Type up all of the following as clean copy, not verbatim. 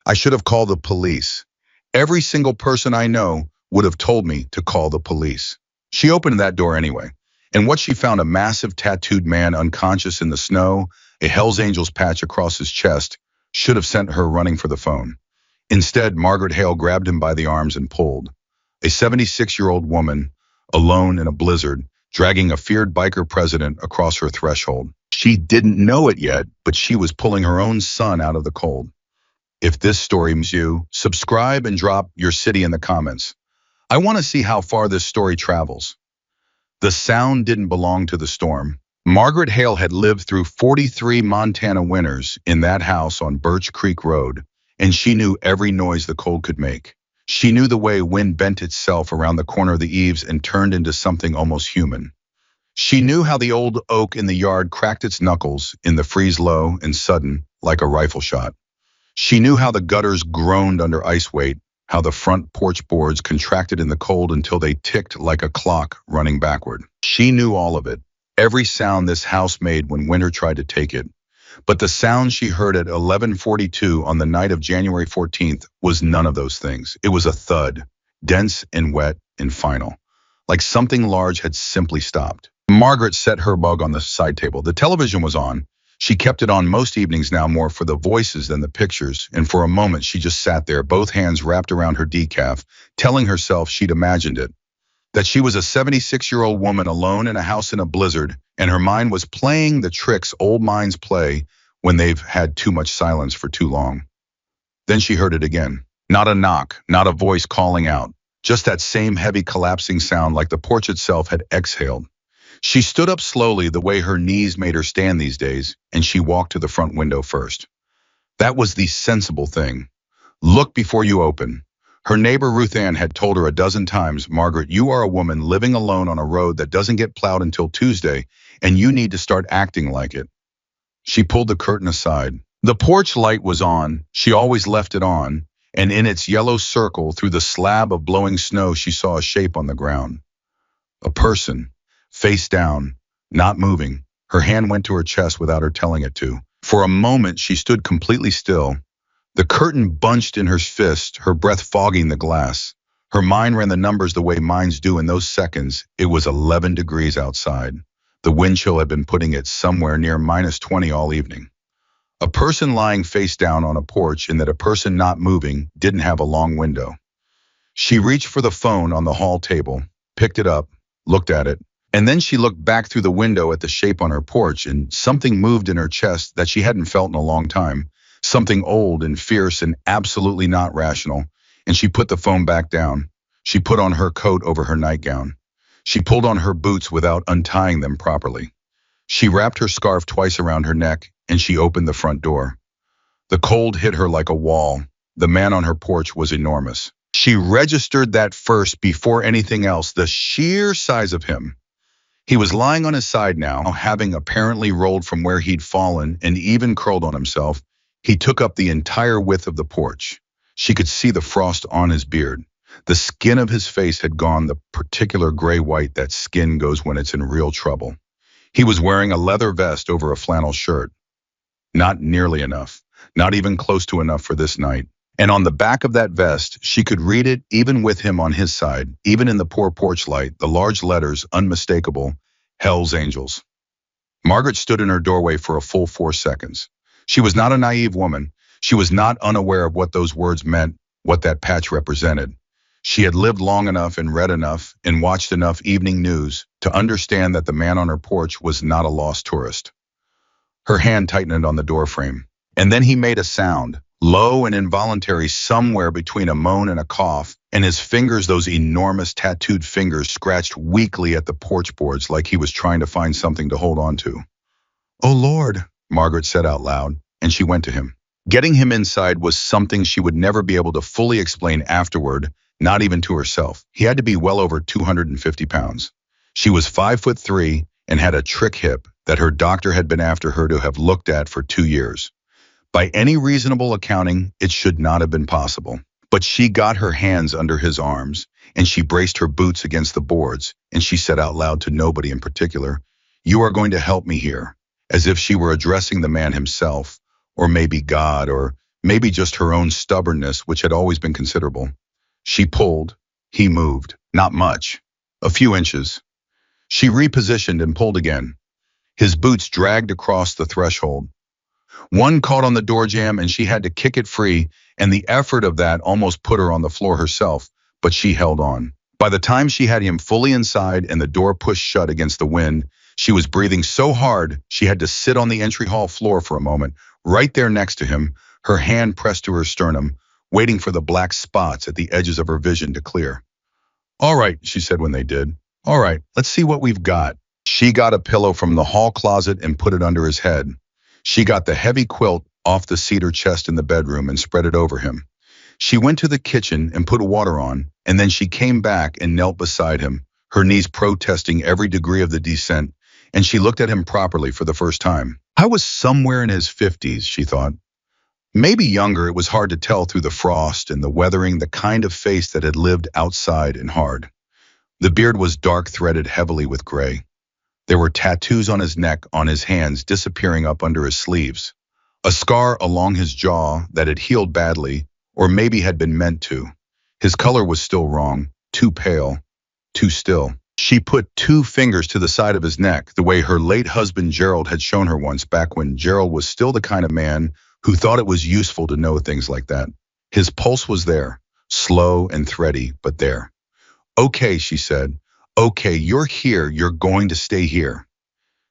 I should have called the police. Every single person I know would have told me to call the police. She opened that door anyway, and what she found, a massive tattooed man unconscious in the snow, a Hell's Angels patch across his chest, should have sent her running for the phone. Instead, Margaret Hale grabbed him by the arms and pulled. A 76-year-old woman, alone in a blizzard, dragging a feared biker president across her threshold. She didn't know it yet, but she was pulling her own son out of the cold. If this story moves you, subscribe and drop your city in the comments. I want to see how far this story travels. The sound didn't belong to the storm. Margaret Hale had lived through 43 Montana winters in that house on Birch Creek Road, and she knew every noise the cold could make. She knew the way wind bent itself around the corner of the eaves and turned into something almost human. She knew how the old oak in the yard cracked its knuckles in the freeze low and sudden, like a rifle shot. She knew how the gutters groaned under ice weight, how the front porch boards contracted in the cold until they ticked like a clock running backward. She knew all of it, every sound this house made when winter tried to take it. But the sound she heard at 11:42 on the night of January 14th was none of those things. It was a thud, dense and wet and final, like something large had simply stopped. Margaret set her mug on the side table. The television was on. She kept it on most evenings now, more for the voices than the pictures, and for a moment she just sat there, both hands wrapped around her decaf, telling herself she'd imagined it. That she was a 76-year-old woman alone in a house in a blizzard, and her mind was playing the tricks old minds play when they've had too much silence for too long. Then she heard it again. Not a knock, not a voice calling out, just that same heavy collapsing sound like the porch itself had exhaled. She stood up slowly, the way her knees made her stand these days, and she walked to the front window first. That was the sensible thing. Look before you open. Her neighbor Ruth Ann had told her a dozen times, Margaret, you are a woman living alone on a road that doesn't get plowed until Tuesday, and you need to start acting like it. She pulled the curtain aside. The porch light was on. She always left it on, and in its yellow circle through the slab of blowing snow she saw a shape on the ground. A person, face down, not moving. Her hand went to her chest without her telling it to. For a moment she stood completely still. The curtain bunched in her fist, her breath fogging the glass. Her mind ran the numbers the way minds do in those seconds. It was 11 degrees outside. The wind chill had been putting it somewhere near -20 all evening. A person lying face down on a porch, and that a person not moving didn't have a long window. She reached for the phone on the hall table, picked it up, looked at it, and then she looked back through the window at the shape on her porch, and something moved in her chest that she hadn't felt in a long time. Something old and fierce and absolutely not rational, and she put the phone back down. She put on her coat over her nightgown. She pulled on her boots without untying them properly. She wrapped her scarf twice around her neck, and she opened the front door. The cold hit her like a wall. The man on her porch was enormous. She registered that first before anything else, the sheer size of him. He was lying on his side now, having apparently rolled from where he'd fallen and even curled on himself. He took up the entire width of the porch. She could see the frost on his beard. The skin of his face had gone the particular gray-white that skin goes when it's in real trouble. He was wearing a leather vest over a flannel shirt. Not nearly enough, not even close to enough for this night. And on the back of that vest, she could read it even with him on his side, even in the poor porch light, the large letters, unmistakable, Hell's Angels. Margaret stood in her doorway for a full 4 seconds. She was not a naive woman. She was not unaware of what those words meant, what that patch represented. She had lived long enough and read enough and watched enough evening news to understand that the man on her porch was not a lost tourist. Her hand tightened on the doorframe, and then he made a sound, low and involuntary, somewhere between a moan and a cough, and his fingers, those enormous tattooed fingers, scratched weakly at the porch boards like he was trying to find something to hold on to. "Oh, Lord," Margaret said out loud, and she went to him. Getting him inside was something she would never be able to fully explain afterward, not even to herself. He had to be well over 250 pounds. She was 5'3" and had a trick hip that her doctor had been after her to have looked at for 2 years. By any reasonable accounting, it should not have been possible. But she got her hands under his arms, and she braced her boots against the boards, and she said out loud to nobody in particular, "You are going to help me here," as if she were addressing the man himself, or maybe God, or maybe just her own stubbornness, which had always been considerable. She pulled. He moved. Not much. A few inches. She repositioned and pulled again. His boots dragged across the threshold. One caught on the door jamb and she had to kick it free, and the effort of that almost put her on the floor herself, but she held on. By the time she had him fully inside and the door pushed shut against the wind, she was breathing so hard she had to sit on the entry hall floor for a moment, right there next to him, her hand pressed to her sternum, waiting for the black spots at the edges of her vision to clear. "All right," she said when they did. "All right, let's see what we've got." She got a pillow from the hall closet and put it under his head. She got the heavy quilt off the cedar chest in the bedroom and spread it over him. She went to the kitchen and put water on, and then she came back and knelt beside him, her knees protesting every degree of the descent, and she looked at him properly for the first time. I was somewhere in his 50s, she thought. Maybe younger. It was hard to tell through the frost and the weathering, the kind of face that had lived outside and hard. The beard was dark, threaded heavily with gray. There were tattoos on his neck, on his hands, disappearing up under his sleeves. A scar along his jaw that had healed badly, or maybe had been meant to. His color was still wrong, too pale, too still. She put 2 fingers to the side of his neck, the way her late husband Gerald had shown her once, back when Gerald was still the kind of man who thought it was useful to know things like that. His pulse was there, slow and thready, but there. "Okay," she said. "Okay, you're here. You're going to stay here."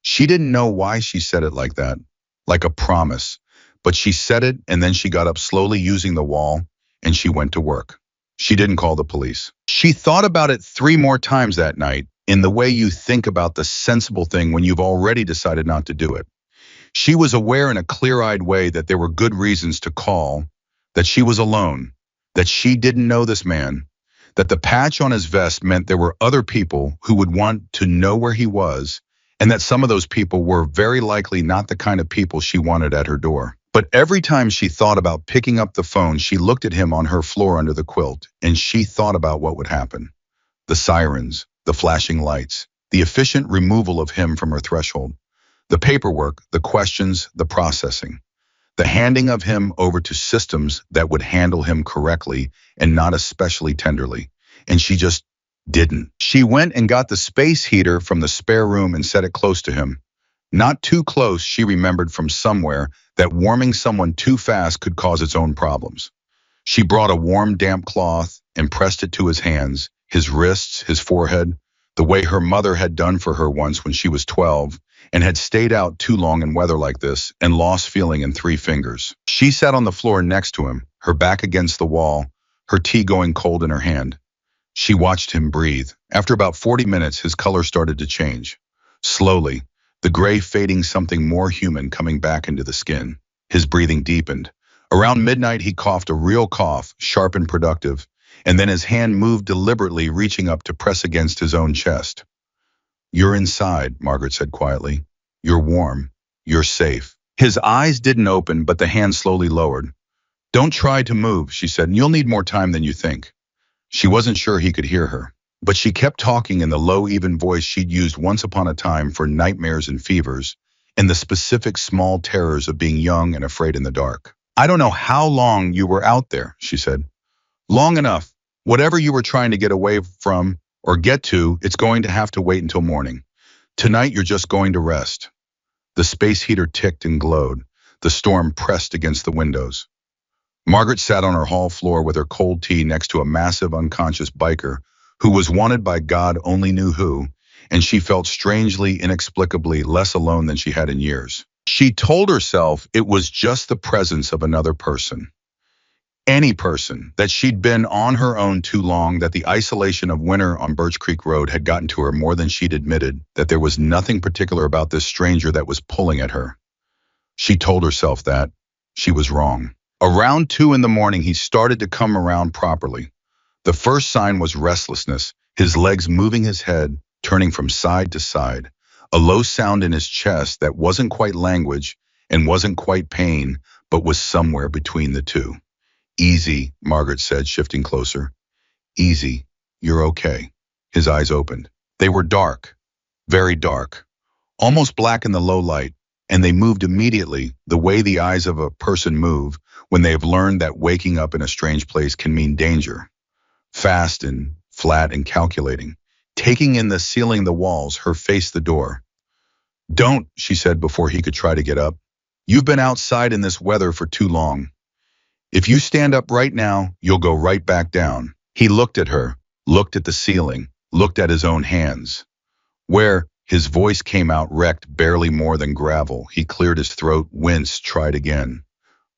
She didn't know why she said it like that, like a promise, but she said it, and then she got up slowly using the wall, and she went to work. She didn't call the police. She thought about it 3 more times that night, in the way you think about the sensible thing when you've already decided not to do it. She was aware in a clear-eyed way that there were good reasons to call, that she was alone, that she didn't know this man, that the patch on his vest meant there were other people who would want to know where he was, and that some of those people were very likely not the kind of people she wanted at her door. But every time she thought about picking up the phone, she looked at him on her floor under the quilt, and she thought about what would happen. The sirens, the flashing lights, the efficient removal of him from her threshold, the paperwork, the questions, the processing, the handing of him over to systems that would handle him correctly and not especially tenderly. And she just didn't. She went and got the space heater from the spare room and set it close to him. Not too close, she remembered from somewhere that warming someone too fast could cause its own problems. She brought a warm, damp cloth and pressed it to his hands, his wrists, his forehead, the way her mother had done for her once when she was 12 and had stayed out too long in weather like this and lost feeling in 3 fingers. She sat on the floor next to him, her back against the wall, her tea going cold in her hand. She watched him breathe. After about 40 minutes, his color started to change. Slowly, the gray fading, something more human coming back into the skin. His breathing deepened. Around midnight, he coughed a real cough, sharp and productive, and then his hand moved deliberately, reaching up to press against his own chest. "You're inside," Margaret said quietly. "You're warm. You're safe." His eyes didn't open, but the hand slowly lowered. "Don't try to move," she said. "You'll need more time than you think." She wasn't sure he could hear her, but she kept talking in the low, even voice she'd used once upon a time for nightmares and fevers, and the specific small terrors of being young and afraid in the dark. "I don't know how long you were out there," she said. "Long enough. Whatever you were trying to get away from or get to, it's going to have to wait until morning. Tonight you're just going to rest." The space heater ticked and glowed. The storm pressed against the windows. Margaret sat on her hall floor with her cold tea next to a massive unconscious biker who was wanted by God only knew who, and she felt strangely, inexplicably less alone than she had in years. She told herself it was just the presence of another person. Any person, that she'd been on her own too long, that the isolation of winter on Birch Creek Road had gotten to her more than she'd admitted, that there was nothing particular about this stranger that was pulling at her. She told herself that. She was wrong. Around 2 in the morning, he started to come around properly. The first sign was restlessness, his legs moving, his head turning from side to side, a low sound in his chest that wasn't quite language and wasn't quite pain, but was somewhere between the two. "Easy," Margaret said, shifting closer. "Easy. You're okay." His eyes opened. They were dark, very dark, almost black in the low light, and they moved immediately, the way the eyes of a person move when they have learned that waking up in a strange place can mean danger. Fast and flat and calculating. Taking in the ceiling, the walls, her face the door. Don't, she said before he could try to get up. You've been outside in this weather for too long. If you stand up right now, you'll go right back down. He looked at her, looked at the ceiling, looked at his own hands. Where, his voice came out wrecked, barely more than gravel. He cleared his throat, winced, tried again.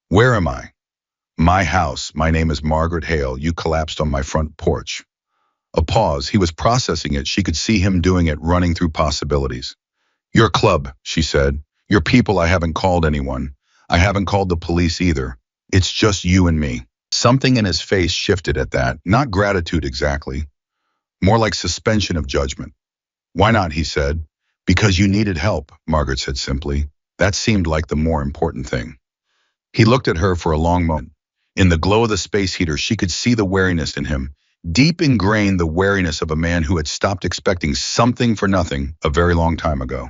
Where am I? My house. My name is Margaret Hale. You collapsed on my front porch. A pause. He was processing it. She could see him doing it, running through possibilities. Your club, she said. Your people. I haven't called anyone. I haven't called the police either. It's just you and me. Something in his face shifted at that. Not gratitude exactly. More like suspension of judgment. Why not, he said. Because you needed help, Margaret said simply. That seemed like the more important thing. He looked at her for a long moment. In the glow of the space heater, she could see the wariness in him, deep ingrained the wariness of a man who had stopped expecting something for nothing a very long time ago.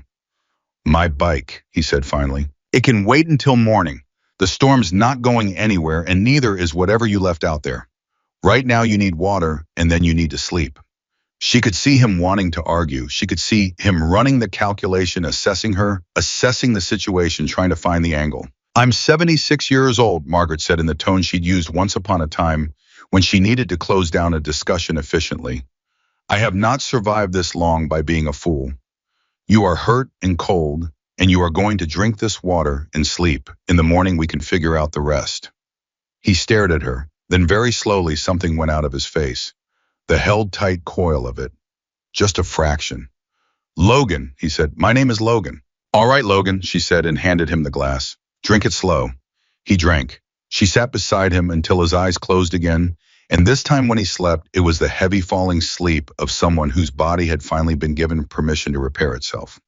My bike, he said finally. It can wait until morning. The storm's not going anywhere, and neither is whatever you left out there. Right now you need water, and then you need to sleep. She could see him wanting to argue. She could see him running the calculation, assessing her, assessing the situation, trying to find the angle. I'm 76 years old, Margaret said in the tone she'd used once upon a time when she needed to close down a discussion efficiently. I have not survived this long by being a fool. You are hurt and cold, and you are going to drink this water and sleep. In the morning we can figure out the rest. He stared at her. Then very slowly something went out of his face. The held tight coil of it. Just a fraction. Logan, he said. My name is Logan. All right, Logan, she said and handed him the glass. Drink it slow. He drank. She sat beside him until his eyes closed again, and this time when he slept, it was the heavy falling sleep of someone whose body had finally been given permission to repair itself.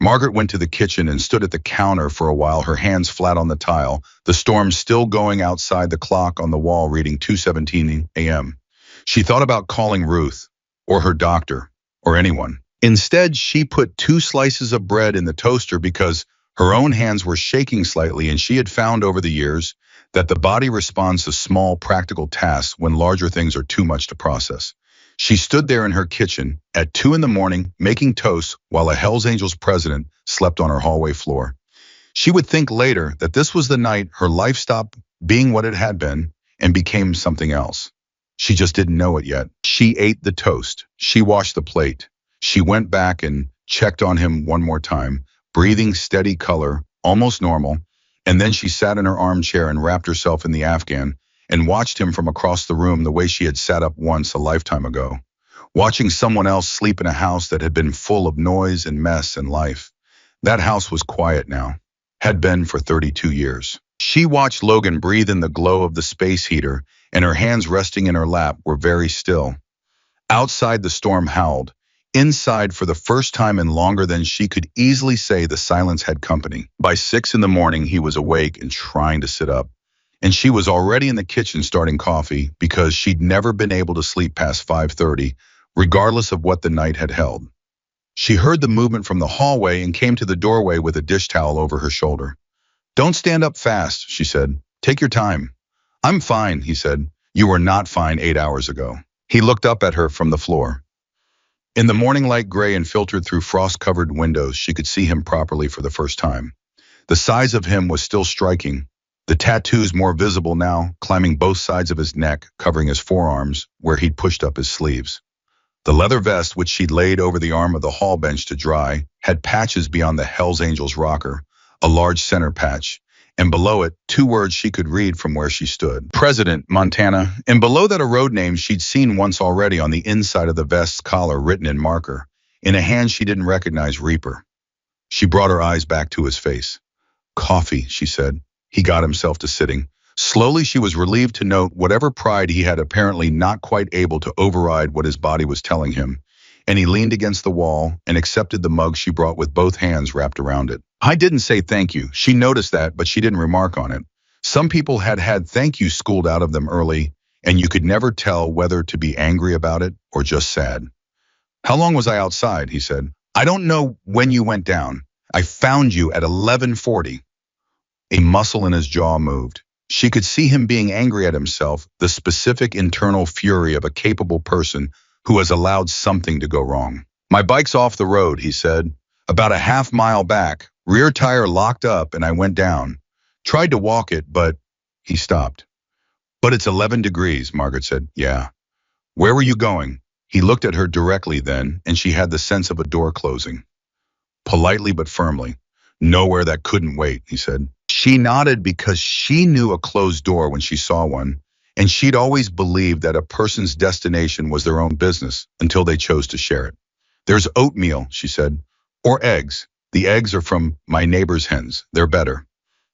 Margaret went to the kitchen and stood at the counter for a while, her hands flat on the tile, the storm still going outside, the clock on the wall reading 2:17 a.m. She thought about calling Ruth, or her doctor, or anyone. Instead, she put 2 slices of bread in the toaster because her own hands were shaking slightly, and she had found over the years that the body responds to small, practical tasks when larger things are too much to process. She stood there in her kitchen at 2 in the morning, making toast while a Hells Angels president slept on her hallway floor. She would think later that this was the night her life stopped being what it had been and became something else. She just didn't know it yet. She ate the toast. She washed the plate. She went back and checked on him one more time, breathing steady color, almost normal, and then she sat in her armchair and wrapped herself in the Afghan and watched him from across the room the way she had sat up once a lifetime ago, watching someone else sleep in a house that had been full of noise and mess and life. That house was quiet now, had been for 32 years. She watched Logan breathe in the glow of the space heater, and her hands resting in her lap were very still. Outside, the storm howled. Inside, for the first time in longer than she could easily say, the silence had company. By 6 in the morning, he was awake and trying to sit up. And she was already in the kitchen starting coffee because she'd never been able to sleep past 5:30, regardless of what the night had held. She heard the movement from the hallway and came to the doorway with a dish towel over her shoulder. Don't stand up fast, she said. Take your time. I'm fine, he said. You were not fine 8 hours ago. He looked up at her from the floor. In the morning light, gray and filtered through frost-covered windows, she could see him properly for the first time. The size of him was still striking, the tattoos more visible now, climbing both sides of his neck, covering his forearms, where he'd pushed up his sleeves. The leather vest, which she'd laid over the arm of the hall bench to dry, had patches beyond the Hells Angels rocker, a large center patch, and below it, 2 words she could read from where she stood. President, Montana, and below that a road name she'd seen once already on the inside of the vest's collar, written in marker. In a hand she didn't recognize, Reaper. She brought her eyes back to his face. Coffee, she said. He got himself to sitting. Slowly she was relieved to note whatever pride he had apparently not quite able to override what his body was telling him, and he leaned against the wall and accepted the mug she brought with both hands wrapped around it. I didn't say thank you. She noticed that, but she didn't remark on it. Some people had had thank you schooled out of them early, and you could never tell whether to be angry about it or just sad. How long was I outside, he said. I don't know when you went down. I found you at 11:40. A muscle in his jaw moved. She could see him being angry at himself, the specific internal fury of a capable person who has allowed something to go wrong. My bike's off the road, he said. About a half-mile back, rear tire locked up and I went down. Tried to walk it, but he stopped. But it's 11 degrees, Margaret said. Yeah. Where were you going? He looked at her directly then, and she had the sense of a door closing. Politely but firmly. Nowhere that couldn't wait, he said. She nodded because she knew a closed door when she saw one, and she'd always believed that a person's destination was their own business until they chose to share it. There's oatmeal, she said, or eggs. The eggs are from my neighbor's hens. They're better.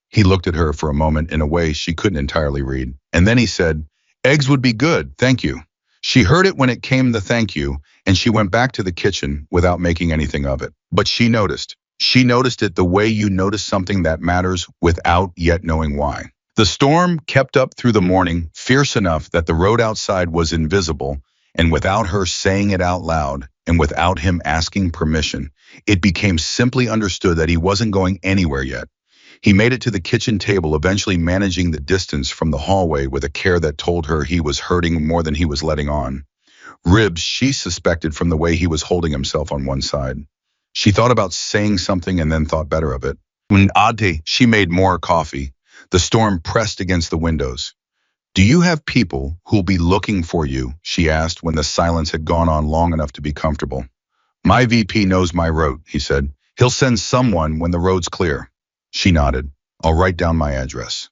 He looked at her for a moment in a way she couldn't entirely read, and then he said, eggs would be good, thank you. She heard it when it came the thank you, and she went back to the kitchen without making anything of it. But she noticed. She noticed it the way you notice something that matters without yet knowing why. The storm kept up through the morning, fierce enough that the road outside was invisible, and without her saying it out loud, and without him asking permission, it became simply understood that he wasn't going anywhere yet. He made it to the kitchen table, eventually managing the distance from the hallway with a care that told her he was hurting more than he was letting on. Ribs, she suspected from the way he was holding himself on one side. She thought about saying something and then thought better of it. When Ade, she made more coffee. The storm pressed against the windows. Do you have people who'll be looking for you? She asked when the silence had gone on long enough to be comfortable. My VP knows my route, he said. He'll send someone when the road's clear. She nodded. I'll write down my address.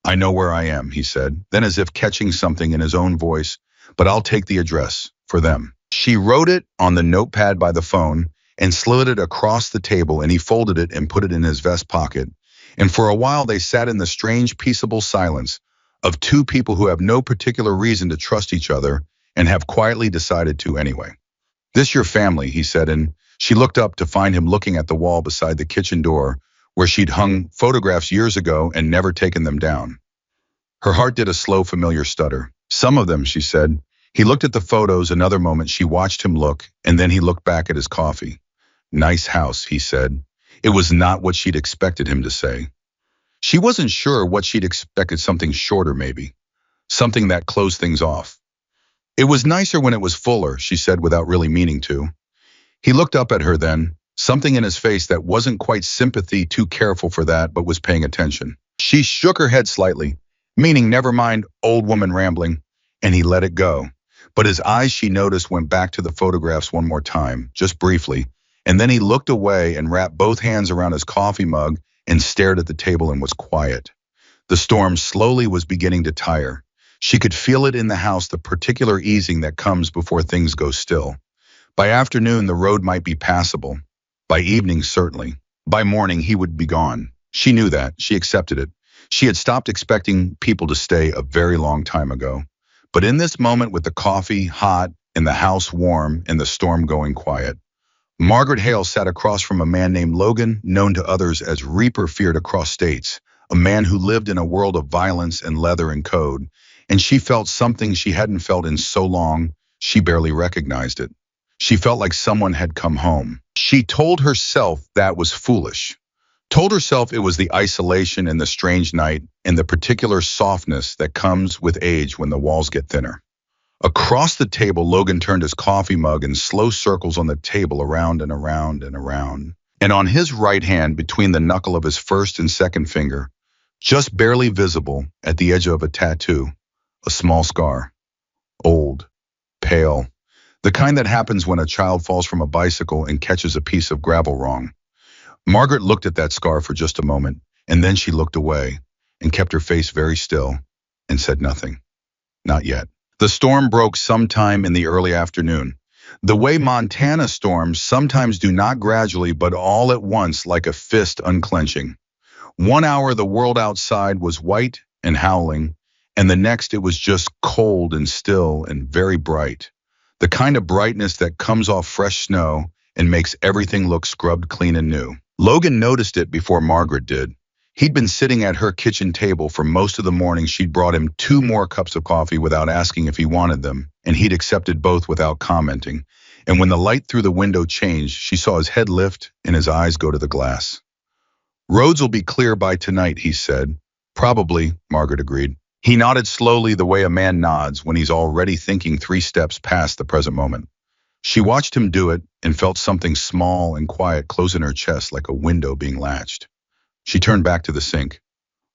I know where I am, he said, then as if catching something in his own voice, but I'll take the address for them. She wrote it on the notepad by the phone and slid it across the table, and he folded it and put it in his vest pocket. And for a while they sat in the strange, peaceable silence of two people who have no particular reason to trust each other and have quietly decided to anyway. This your family, he said, and she looked up to find him looking at the wall beside the kitchen door where she'd hung photographs years ago and never taken them down. Her heart did a slow, familiar stutter. Some of them, she said. He looked at the photos. Another moment she watched him look, and then he looked back at his coffee. Nice house, he said. It was not what she'd expected him to say. She wasn't sure what she'd expected, something shorter maybe. Something that closed things off. It was nicer when it was fuller, she said without really meaning to. He looked up at her then, something in his face that wasn't quite sympathy, too careful for that, but was paying attention. She shook her head slightly, meaning never mind, old woman rambling, and he let it go. But his eyes, she noticed, went back to the photographs one more time, just briefly, and then he looked away and wrapped both hands around his coffee mug and stared at the table and was quiet. The storm slowly was beginning to tire. She could feel it in the house, the particular easing that comes before things go still. By afternoon, the road might be passable. By evening, certainly. By morning, he would be gone. She knew that. She accepted it. She had stopped expecting people to stay a very long time ago. But in this moment, with the coffee hot and the house warm and the storm going quiet, Margaret Hale sat across from a man named Logan, known to others as Reaper, feared across states, a man who lived in a world of violence and leather and code, and she felt something she hadn't felt in so long, she barely recognized it. She felt like someone had come home. She told herself that was foolish. Told herself it was the isolation and the strange night and the particular softness that comes with age when the walls get thinner. Across the table, Logan turned his coffee mug in slow circles on the table, around and around and around. And on his right hand, between the knuckle of his first and second finger, just barely visible at the edge of a tattoo, a small scar. Old, pale, the kind that happens when a child falls from a bicycle and catches a piece of gravel wrong. Margaret looked at that scar for just a moment, and then she looked away and kept her face very still and said nothing. Not yet. The storm broke sometime in the early afternoon. The way Montana storms sometimes do, not gradually, but all at once, like a fist unclenching. 1 hour the world outside was white and howling, and the next it was just cold and still and very bright. The kind of brightness that comes off fresh snow and makes everything look scrubbed clean and new. Logan noticed it before Margaret did. He'd been sitting at her kitchen table for most of the morning. She'd brought him 2 more cups of coffee without asking if he wanted them, and he'd accepted both without commenting. and when the light through the window changed, she saw his head lift and his eyes go to the glass. Roads will be clear by tonight, he said. Probably, Margaret agreed. He nodded slowly the way a man nods when he's already thinking 3 steps past the present moment. She watched him do it and felt something small and quiet close in her chest like a window being latched. She turned back to the sink.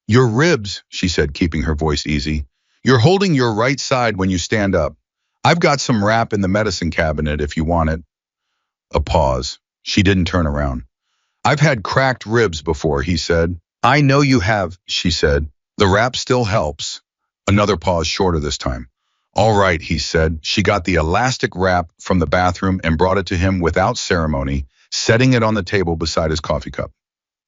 Your ribs, she said, keeping her voice easy. You're holding your right side when you stand up. I've got some wrap in the medicine cabinet if you want it. A pause. She didn't turn around. I've had cracked ribs before, he said. I know you have, she said. The wrap still helps. Another pause, shorter this time. All right, he said. She got the elastic wrap from the bathroom and brought it to him without ceremony, setting it on the table beside his coffee cup.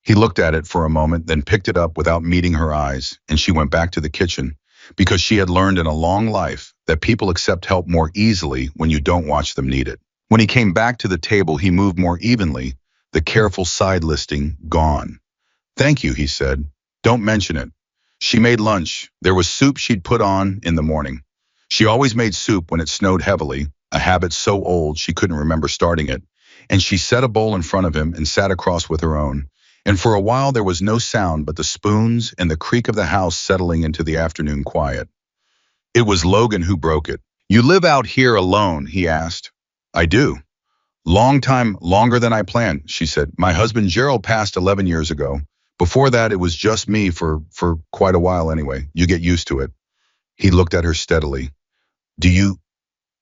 He looked at it for a moment, then picked it up without meeting her eyes, and she went back to the kitchen, because she had learned in a long life that people accept help more easily when you don't watch them need it. When he came back to the table, he moved more evenly, the careful side listing gone. Thank you, he said. Don't mention it. She made lunch. There was soup she'd put on in the morning. She always made soup when it snowed heavily, a habit so old she couldn't remember starting it, and she set a bowl in front of him and sat across with her own. And for a while there was no sound but the spoons and the creak of the house settling into the afternoon quiet. It was Logan who broke it. You live out here alone, he asked. I do. Long time, longer than I planned, she said. My husband Gerald passed 11 years ago. Before that, it was just me for quite a while anyway. You get used to it. He looked at her steadily. Do you?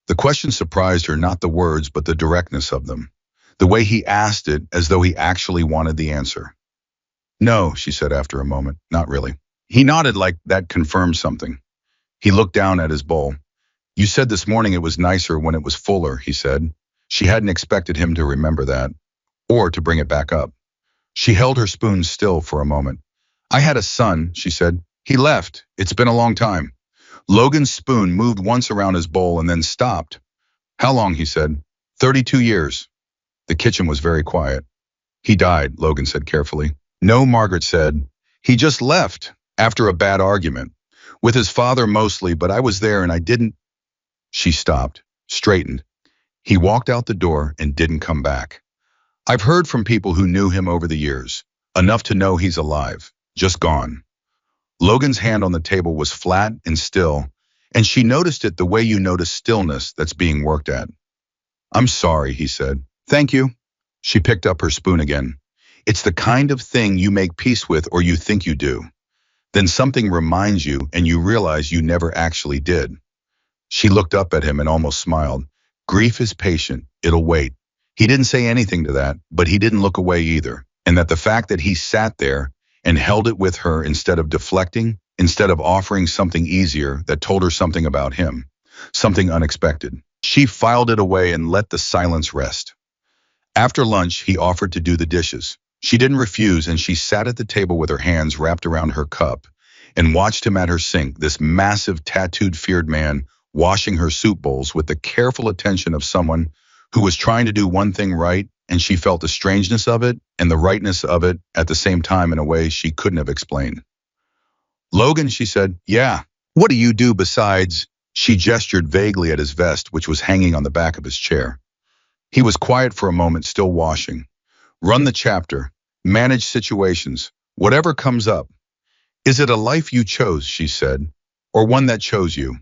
The question surprised her, not the words, but the directness of them. The way he asked it, as though he actually wanted the answer. No, she said after a moment, not really. He nodded like that confirmed something. He looked down at his bowl. You said this morning it was nicer when it was fuller, he said. She hadn't expected him to remember that, or to bring it back up. She held her spoon still for a moment. I had a son, she said. He left. It's been a long time. Logan's spoon moved once around his bowl and then stopped. How long, he said. 32 years. The kitchen was very quiet. He died, Logan said carefully. No, Margaret said. He just left, after a bad argument. With his father mostly, but I was there and I didn't. She stopped, straightened. He walked out the door and didn't come back. I've heard from people who knew him over the years, enough to know he's alive, just gone. Logan's hand on the table was flat and still, and she noticed it the way you notice stillness that's being worked at. I'm sorry, he said. Thank you. She picked up her spoon again. It's the kind of thing you make peace with, or you think you do. Then something reminds you and you realize you never actually did. She looked up at him and almost smiled. Grief is patient. It'll wait. He didn't say anything to that, but he didn't look away either. And that the fact that he sat there and held it with her instead of deflecting, instead of offering something easier that told her something about him, something unexpected. She filed it away and let the silence rest. After lunch, he offered to do the dishes. She didn't refuse, and she sat at the table with her hands wrapped around her cup and watched him at her sink, this massive, tattooed, feared man, washing her soup bowls with the careful attention of someone who was trying to do one thing right, and she felt the strangeness of it and the rightness of it at the same time in a way she couldn't have explained. Logan, she said, yeah. What do you do besides? She gestured vaguely at his vest, which was hanging on the back of his chair. He was quiet for a moment, still washing. Run the chapter, manage situations, whatever comes up. Is it a life you chose, she said, or one that chose you?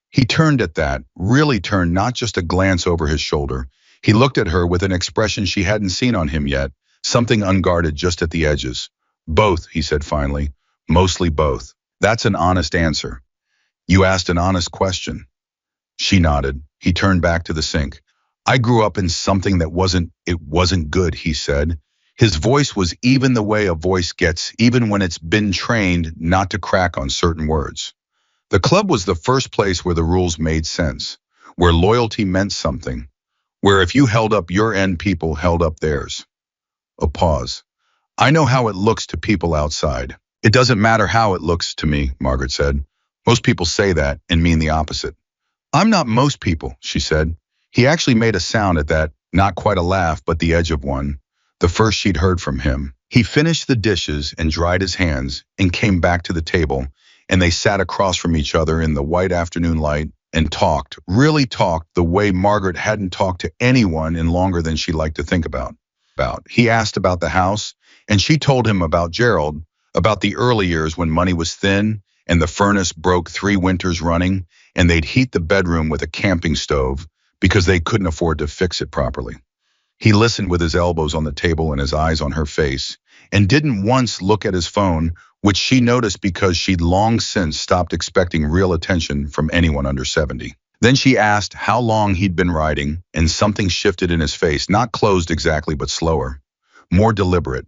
He turned at that, really turned, not just a glance over his shoulder. He looked at her with an expression she hadn't seen on him yet, something unguarded just at the edges. Both, he said finally, mostly both. That's an honest answer. You asked an honest question. She nodded. He turned back to the sink. I grew up in something that wasn't good, he said. His voice was even the way a voice gets, even when it's been trained not to crack on certain words. The club was the first place where the rules made sense, where loyalty meant something, where if you held up your end, people held up theirs. A pause. I know how it looks to people outside. It doesn't matter how it looks to me, Margaret said. Most people say that and mean the opposite. I'm not most people, she said. He actually made a sound at that, not quite a laugh, but the edge of one, the first she'd heard from him. He finished the dishes and dried his hands and came back to the table, and they sat across from each other in the white afternoon light and talked, really talked the way Margaret hadn't talked to anyone in longer than she liked to think about. He asked about the house, and she told him about Gerald, about the early years when money was thin and the furnace broke 3 winters running, and they'd heat the bedroom with a camping stove because they couldn't afford to fix it properly. He listened with his elbows on the table and his eyes on her face, and didn't once look at his phone, which she noticed because she'd long since stopped expecting real attention from anyone under 70. Then she asked how long he'd been riding, and something shifted in his face, not closed exactly, but slower, more deliberate.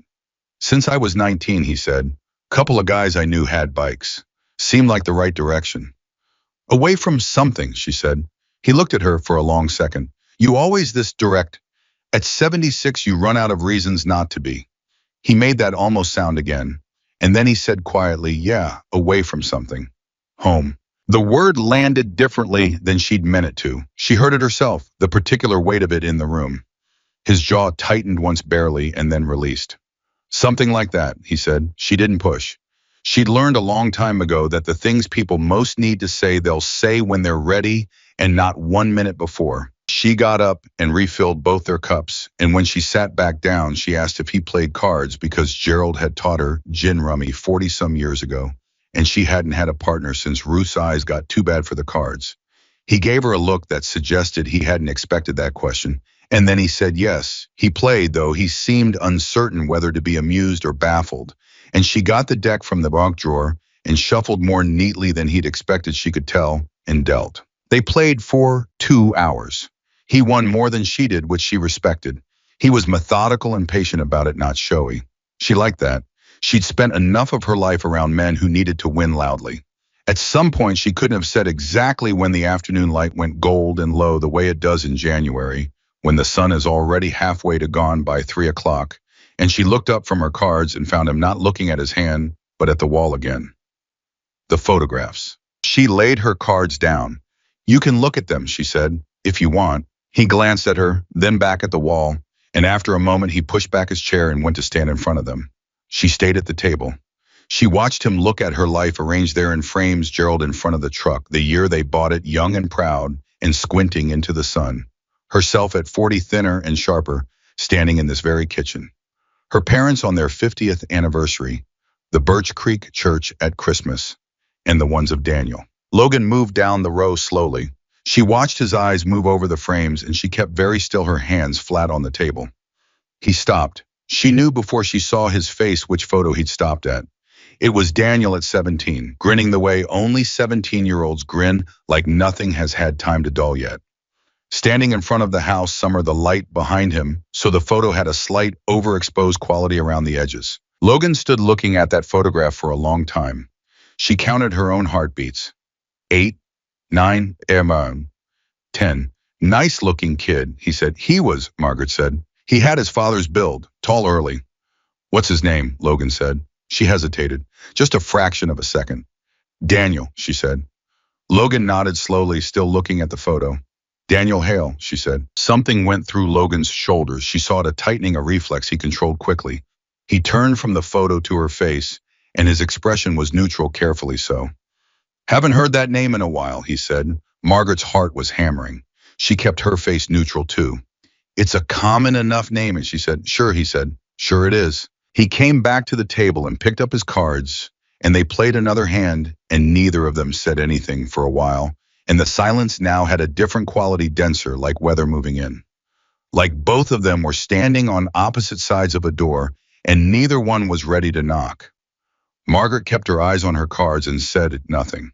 Since I was 19, he said. Couple of guys I knew had bikes. Seemed like the right direction. Away from something, she said. He looked at her for a long second. You always this direct. At 76, you run out of reasons not to be. He made that almost sound again. And then he said quietly, yeah, away from something. Home. The word landed differently than she'd meant it to. She heard it herself, the particular weight of it in the room. His jaw tightened once barely and then released. Something like that, he said. She didn't push. She'd learned a long time ago that the things people most need to say, they'll say when they're ready and not 1 minute before. She got up and refilled both their cups, and when she sat back down, she asked if he played cards because Gerald had taught her gin rummy 40-some years ago, and she hadn't had a partner since Ruth's eyes got too bad for the cards. He gave her a look that suggested he hadn't expected that question, and then he said yes. He played, though he seemed uncertain whether to be amused or baffled, and she got the deck from the bunk drawer and shuffled more neatly than he'd expected she could tell, and dealt. They played for 2 hours. He won more than she did, which she respected. He was methodical and patient about it, not showy. She liked that. She'd spent enough of her life around men who needed to win loudly. At some point, she couldn't have said exactly when the afternoon light went gold and low the way it does in January, when the sun is already halfway to gone by 3 o'clock, and she looked up from her cards and found him not looking at his hand, but at the wall again. The photographs. She laid her cards down. You can look at them, she said, if you want. He glanced at her, then back at the wall, and after a moment he pushed back his chair and went to stand in front of them. She stayed at the table. She watched him look at her life arranged there in frames, Gerald in front of the truck, the year they bought it, young and proud, and squinting into the sun. Herself at 40, thinner and sharper, standing in this very kitchen. Her parents on their 50th anniversary, the Birch Creek Church at Christmas, and the ones of Daniel. Logan moved down the row slowly. She watched his eyes move over the frames, and she kept very still, her hands flat on the table. He stopped. She knew before she saw his face which photo he'd stopped at. It was Daniel at 17, grinning the way only 17-year-olds grin, like nothing has had time to dull yet. Standing in front of the house, Summer, the light behind him, so the photo had a slight overexposed quality around the edges. Logan stood looking at that photograph for a long time. She counted her own heartbeats. 8, 9, 10. Nice-looking kid, he said. He was, Margaret said. He had his father's build, tall early. What's his name? Logan said. She hesitated, just a fraction of a second. Daniel, she said. Logan nodded slowly, still looking at the photo. Daniel Hale, she said. Something went through Logan's shoulders. She saw it, a tightening, a reflex he controlled quickly. He turned from the photo to her face, and his expression was neutral, carefully so. Haven't heard that name in a while, he said. Margaret's heart was hammering. She kept her face neutral too. It's a common enough name, and she said, sure, he said. Sure it is. He came back to the table and picked up his cards, and they played another hand, and neither of them said anything for a while, and the silence now had a different quality, denser, like weather moving in. Like both of them were standing on opposite sides of a door, and neither one was ready to knock. Margaret kept her eyes on her cards and said nothing.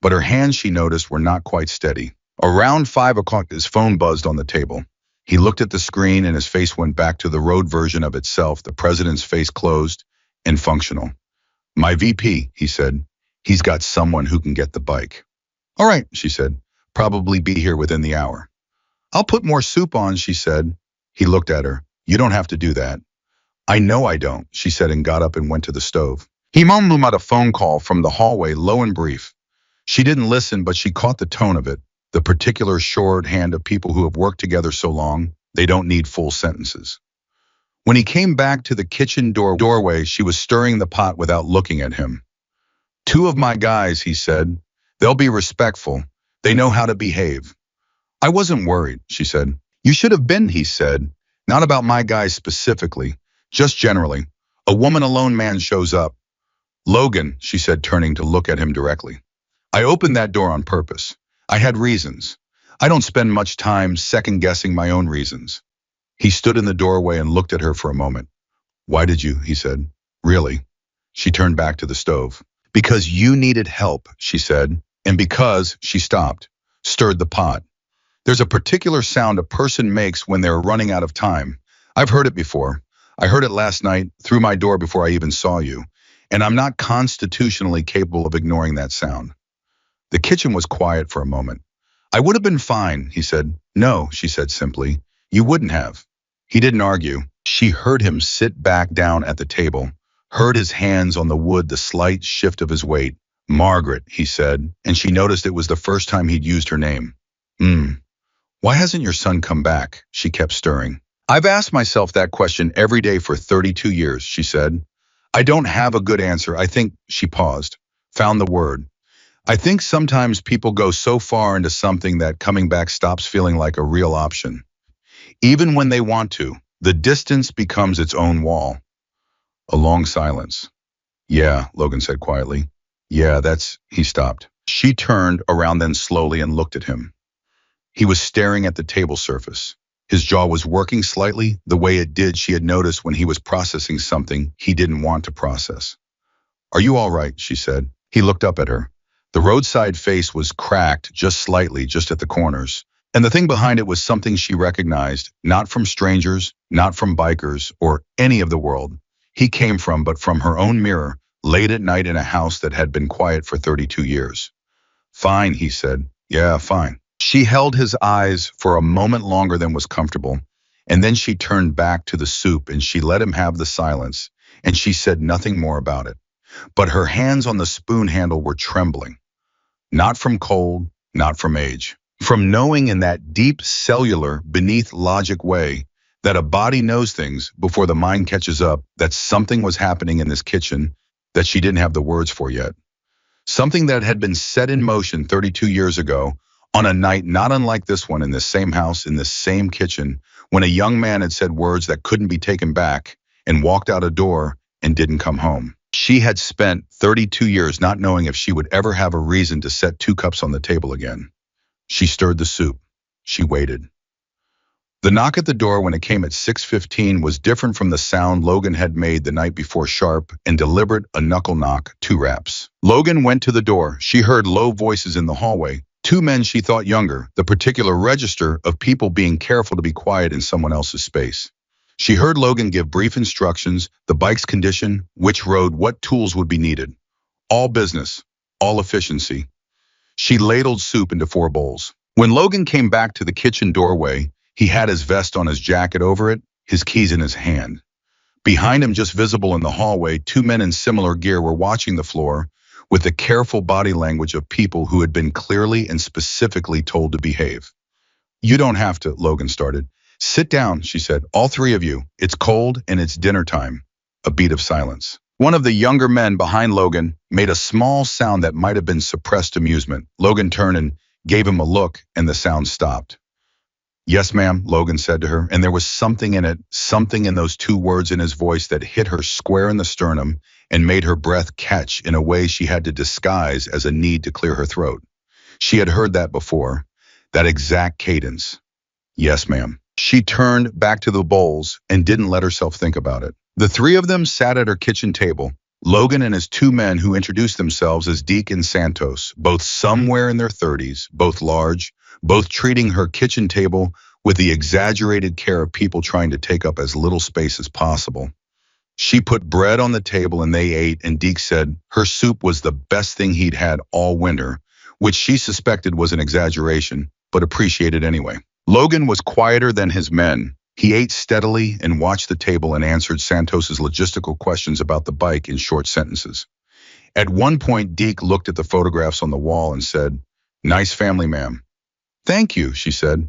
But her hands, she noticed, were not quite steady. Around 5 o'clock, his phone buzzed on the table. He looked at the screen and his face went back to the road version of itself, the president's face closed and functional. My VP, he said. He's got someone who can get the bike. All right, she said. Probably be here within the hour. I'll put more soup on, she said. He looked at her. You don't have to do that. I know I don't, she said, and got up and went to the stove. He mumbled about a phone call from the hallway, low and brief. She didn't listen, but she caught the tone of it, the particular shorthand of people who have worked together so long, they don't need full sentences. When he came back to the kitchen doorway, she was stirring the pot without looking at him. 2 of my guys, he said. They'll be respectful. They know how to behave. I wasn't worried, she said. You should have been, he said. Not about my guys specifically, just generally. A woman alone man shows up. Logan, she said, turning to look at him directly. I opened that door on purpose. I had reasons. I don't spend much time second-guessing my own reasons. He stood in the doorway and looked at her for a moment. Why did you? He said. Really? She turned back to the stove. Because you needed help, she said, and because she stopped, stirred the pot. There's a particular sound a person makes when they're running out of time. I've heard it before. I heard it last night through my door before I even saw you, and I'm not constitutionally capable of ignoring that sound. The kitchen was quiet for a moment. I would have been fine, he said. No, she said simply. You wouldn't have. He didn't argue. She heard him sit back down at the table, heard his hands on the wood, the slight shift of his weight. Margaret, he said, and she noticed it was the first time he'd used her name. Why hasn't your son come back? She kept stirring. I've asked myself that question every day for 32 years, she said. I don't have a good answer. I think, she paused, found the word. I think sometimes people go so far into something that coming back stops feeling like a real option. Even when they want to, the distance becomes its own wall. A long silence. Yeah, Logan said quietly. Yeah, he stopped. She turned around then slowly and looked at him. He was staring at the table surface. His jaw was working slightly, the way it did she had noticed when he was processing something he didn't want to process. Are you all right? She said. He looked up at her. The roadside face was cracked just slightly, just at the corners. And the thing behind it was something she recognized, not from strangers, not from bikers, or any of the world he came from, but from her own mirror, late at night in a house that had been quiet for 32 years. Fine, he said. Yeah, fine. She held his eyes for a moment longer than was comfortable, and then she turned back to the soup and she let him have the silence, and she said nothing more about it. But her hands on the spoon handle were trembling. Not from cold, not from age. From knowing in that deep cellular, beneath logic way that a body knows things before the mind catches up, that something was happening in this kitchen that she didn't have the words for yet. Something that had been set in motion 32 years ago on a night not unlike this one, in this same house, in this same kitchen, when a young man had said words that couldn't be taken back and walked out a door and didn't come home. She had spent 32 years not knowing if she would ever have a reason to set 2 cups on the table again. She stirred the soup. She waited. The knock at the door when it came at 6:15 was different from the sound Logan had made the night before, sharp and deliberate, a knuckle knock, 2 raps. Logan went to the door. She heard low voices in the hallway, 2 men she thought younger, the particular register of people being careful to be quiet in someone else's space. She heard Logan give brief instructions, the bike's condition, which road, what tools would be needed. All business, all efficiency. She ladled soup into 4 bowls. When Logan came back to the kitchen doorway, he had his vest on, his jacket over it, his keys in his hand. Behind him, just visible in the hallway, 2 men in similar gear were watching the floor with the careful body language of people who had been clearly and specifically told to behave. You don't have to, Logan started. Sit down, she said, all 3 of you. It's cold and it's dinner time. A beat of silence. One of the younger men behind Logan made a small sound that might have been suppressed amusement. Logan turned and gave him a look, and the sound stopped. Yes, ma'am, Logan said to her, and there was something in it, something in those 2 words in his voice that hit her square in the sternum and made her breath catch in a way she had to disguise as a need to clear her throat. She had heard that before, that exact cadence. Yes, ma'am. She turned back to the bowls and didn't let herself think about it. The 3 of them sat at her kitchen table, Logan and his 2 men who introduced themselves as Deke and Santos, both somewhere in their 30s, both large, both treating her kitchen table with the exaggerated care of people trying to take up as little space as possible. She put bread on the table and they ate, and Deke said her soup was the best thing he'd had all winter, which she suspected was an exaggeration, but appreciated anyway. Logan was quieter than his men. He ate steadily and watched the table and answered Santos's logistical questions about the bike in short sentences. At one point, Deke looked at the photographs on the wall and said, "Nice family, ma'am." "Thank you," she said.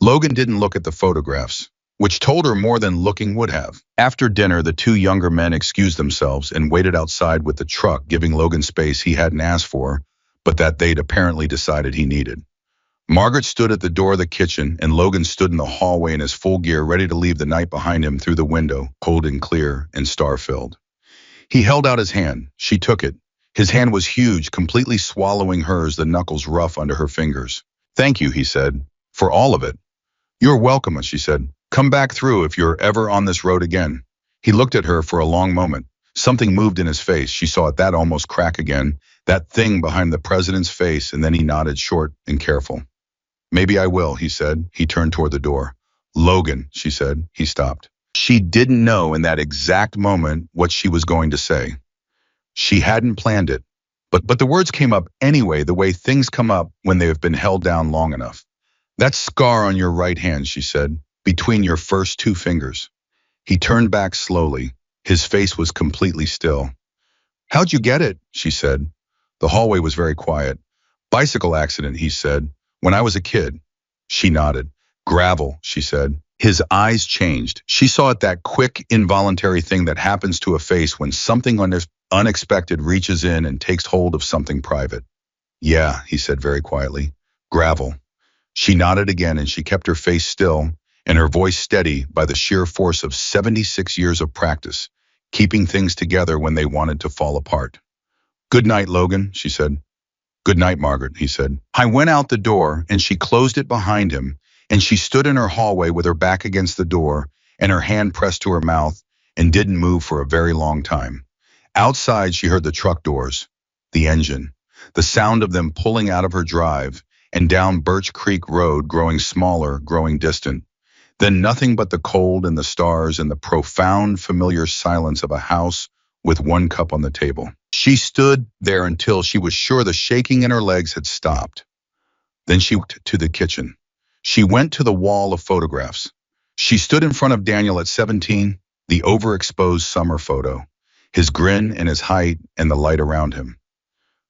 Logan didn't look at the photographs, which told her more than looking would have. After dinner, the 2 younger men excused themselves and waited outside with the truck, giving Logan space he hadn't asked for, but that they'd apparently decided he needed. Margaret stood at the door of the kitchen, and Logan stood in the hallway in his full gear, ready to leave the night behind him through the window, cold and clear and star-filled. He held out his hand. She took it. His hand was huge, completely swallowing hers, the knuckles rough under her fingers. "Thank you," he said, "for all of it." "You're welcome," she said. "Come back through if you're ever on this road again." He looked at her for a long moment. Something moved in his face. She saw it, that almost crack again, that thing behind the president's face, and then he nodded, short and careful. "Maybe I will," he said. He turned toward the door. "Logan," she said. He stopped. She didn't know in that exact moment what she was going to say. She hadn't planned it. But the words came up anyway, the way things come up when they have been held down long enough. "That scar on your right hand," she said, "between your first two fingers." He turned back slowly. His face was completely still. "How'd you get it?" she said. The hallway was very quiet. "Bicycle accident," he said. "When I was a kid." She nodded. "Gravel," she said. His eyes changed. She saw it, that quick, involuntary thing that happens to a face when something unexpected reaches in and takes hold of something private. "Yeah," he said very quietly. "Gravel." She nodded again, and she kept her face still and her voice steady by the sheer force of 76 years of practice, keeping things together when they wanted to fall apart. "Good night, Logan," she said. "Good night, Margaret," he said. I went out the door, and she closed it behind him, and she stood in her hallway with her back against the door and her hand pressed to her mouth and didn't move for a very long time. Outside, she heard the truck doors, the engine, the sound of them pulling out of her drive and down Birch Creek Road, growing smaller, growing distant. Then nothing but the cold and the stars and the profound, familiar silence of a house with one cup on the table. She stood there until she was sure the shaking in her legs had stopped. Then she went to the kitchen. She went to the wall of photographs. She stood in front of Daniel at 17, the overexposed summer photo, his grin and his height and the light around him.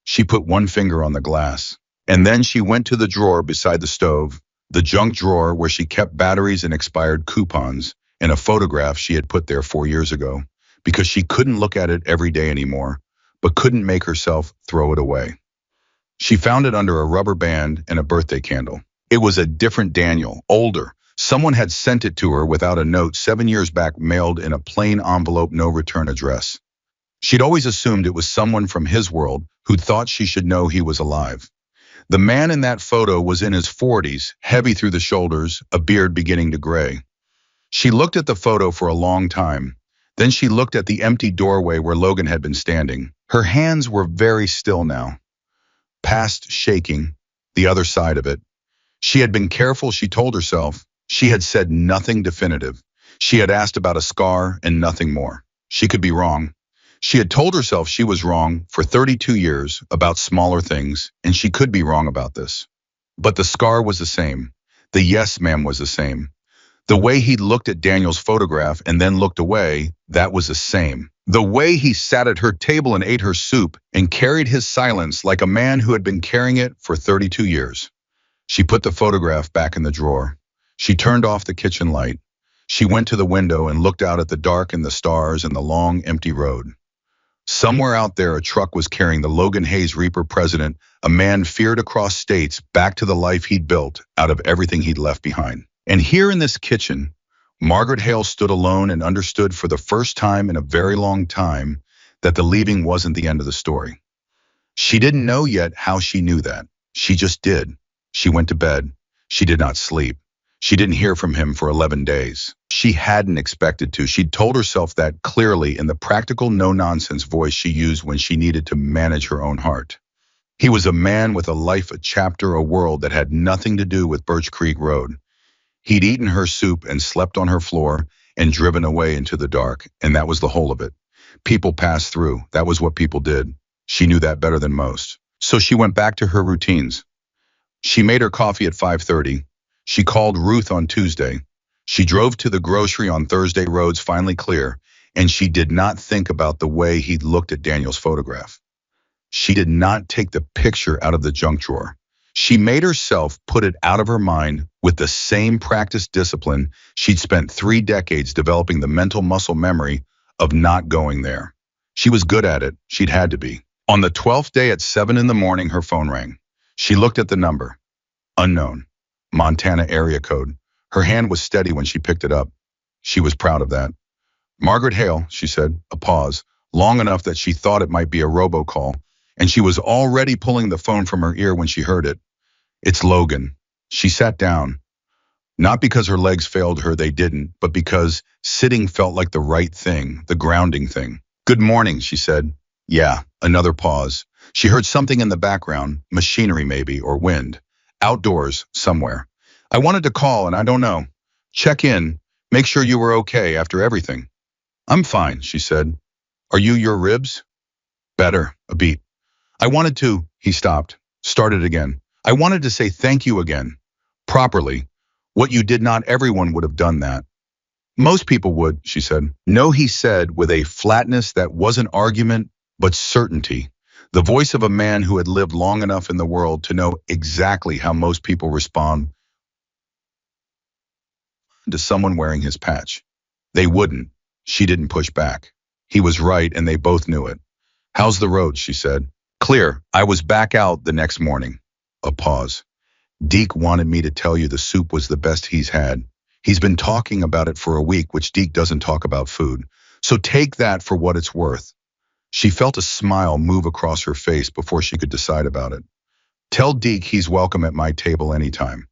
She put one finger on the glass, and then she went to the drawer beside the stove, the junk drawer where she kept batteries and expired coupons, and a photograph she had put there 4 years ago, because she couldn't look at it every day anymore, but couldn't make herself throw it away. She found it under a rubber band and a birthday candle. It was a different Daniel, older. Someone had sent it to her without a note 7 years back, mailed in a plain envelope, no return address. She'd always assumed it was someone from his world who'd thought she should know he was alive. The man in that photo was in his 40s, heavy through the shoulders, a beard beginning to gray. She looked at the photo for a long time. Then she looked at the empty doorway where Logan had been standing. Her hands were very still now, past shaking, the other side of it. She had been careful, she told herself. She had said nothing definitive. She had asked about a scar and nothing more. She could be wrong. She had told herself she was wrong for 32 years about smaller things, and she could be wrong about this. But the scar was the same. The yes ma'am was the same. The way he'd looked at Daniel's photograph and then looked away, that was the same. The way he sat at her table and ate her soup and carried his silence like a man who had been carrying it for 32 years. She put the photograph back in the drawer. She turned off the kitchen light. She went to the window and looked out at the dark and the stars and the long, empty road. Somewhere out there, a truck was carrying the Logan Hayes Reaper president, a man feared across states, back to the life he'd built out of everything he'd left behind. And here in this kitchen, Margaret Hale stood alone and understood for the first time in a very long time that the leaving wasn't the end of the story. She didn't know yet how she knew that. She just did. She went to bed. She did not sleep. She didn't hear from him for 11 days. She hadn't expected to. She'd told herself that clearly in the practical, no-nonsense voice she used when she needed to manage her own heart. He was a man with a life, a chapter, a world that had nothing to do with Birch Creek Road. He'd eaten her soup and slept on her floor and driven away into the dark, and that was the whole of it. People passed through. That was what people did. She knew that better than most. So she went back to her routines. She made her coffee at 5:30. She called Ruth on Tuesday. She drove to the grocery on Thursday, roads finally clear, and she did not think about the way he'd looked at Daniel's photograph. She did not take the picture out of the junk drawer. She made herself put it out of her mind with the same practice discipline she'd spent 3 decades developing, the mental muscle memory of not going there. She was good at it. She'd had to be. On the 12th day at 7 in the morning, her phone rang. She looked at the number. Unknown. Montana area code. Her hand was steady when she picked it up. She was proud of that. Margaret Hale, she said, a pause, long enough that she thought it might be a robocall, and she was already pulling the phone from her ear when she heard it. It's Logan. She sat down. Not because her legs failed her, they didn't, but because sitting felt like the right thing, the grounding thing. Good morning, she said. Yeah, another pause. She heard something in the background, machinery maybe, or wind. Outdoors, somewhere. I wanted to call and I don't know. Check in, make sure you were okay after everything. I'm fine, she said. Are you your ribs? Better, a beat. I wanted to, he stopped, started again. I wanted to say thank you again. Properly. What you did, not everyone would have done that. Most people would, she said. No, he said with a flatness that wasn't argument, but certainty. The voice of a man who had lived long enough in the world to know exactly how most people respond to someone wearing his patch. They wouldn't. She didn't push back. He was right, and they both knew it. How's the road, she said. Clear. I was back out the next morning. A pause. Deke wanted me to tell you the soup was the best he's had. He's been talking about it for a week, which Deke doesn't talk about food. So take that for what it's worth. She felt a smile move across her face before she could decide about it. Tell Deke he's welcome at my table anytime.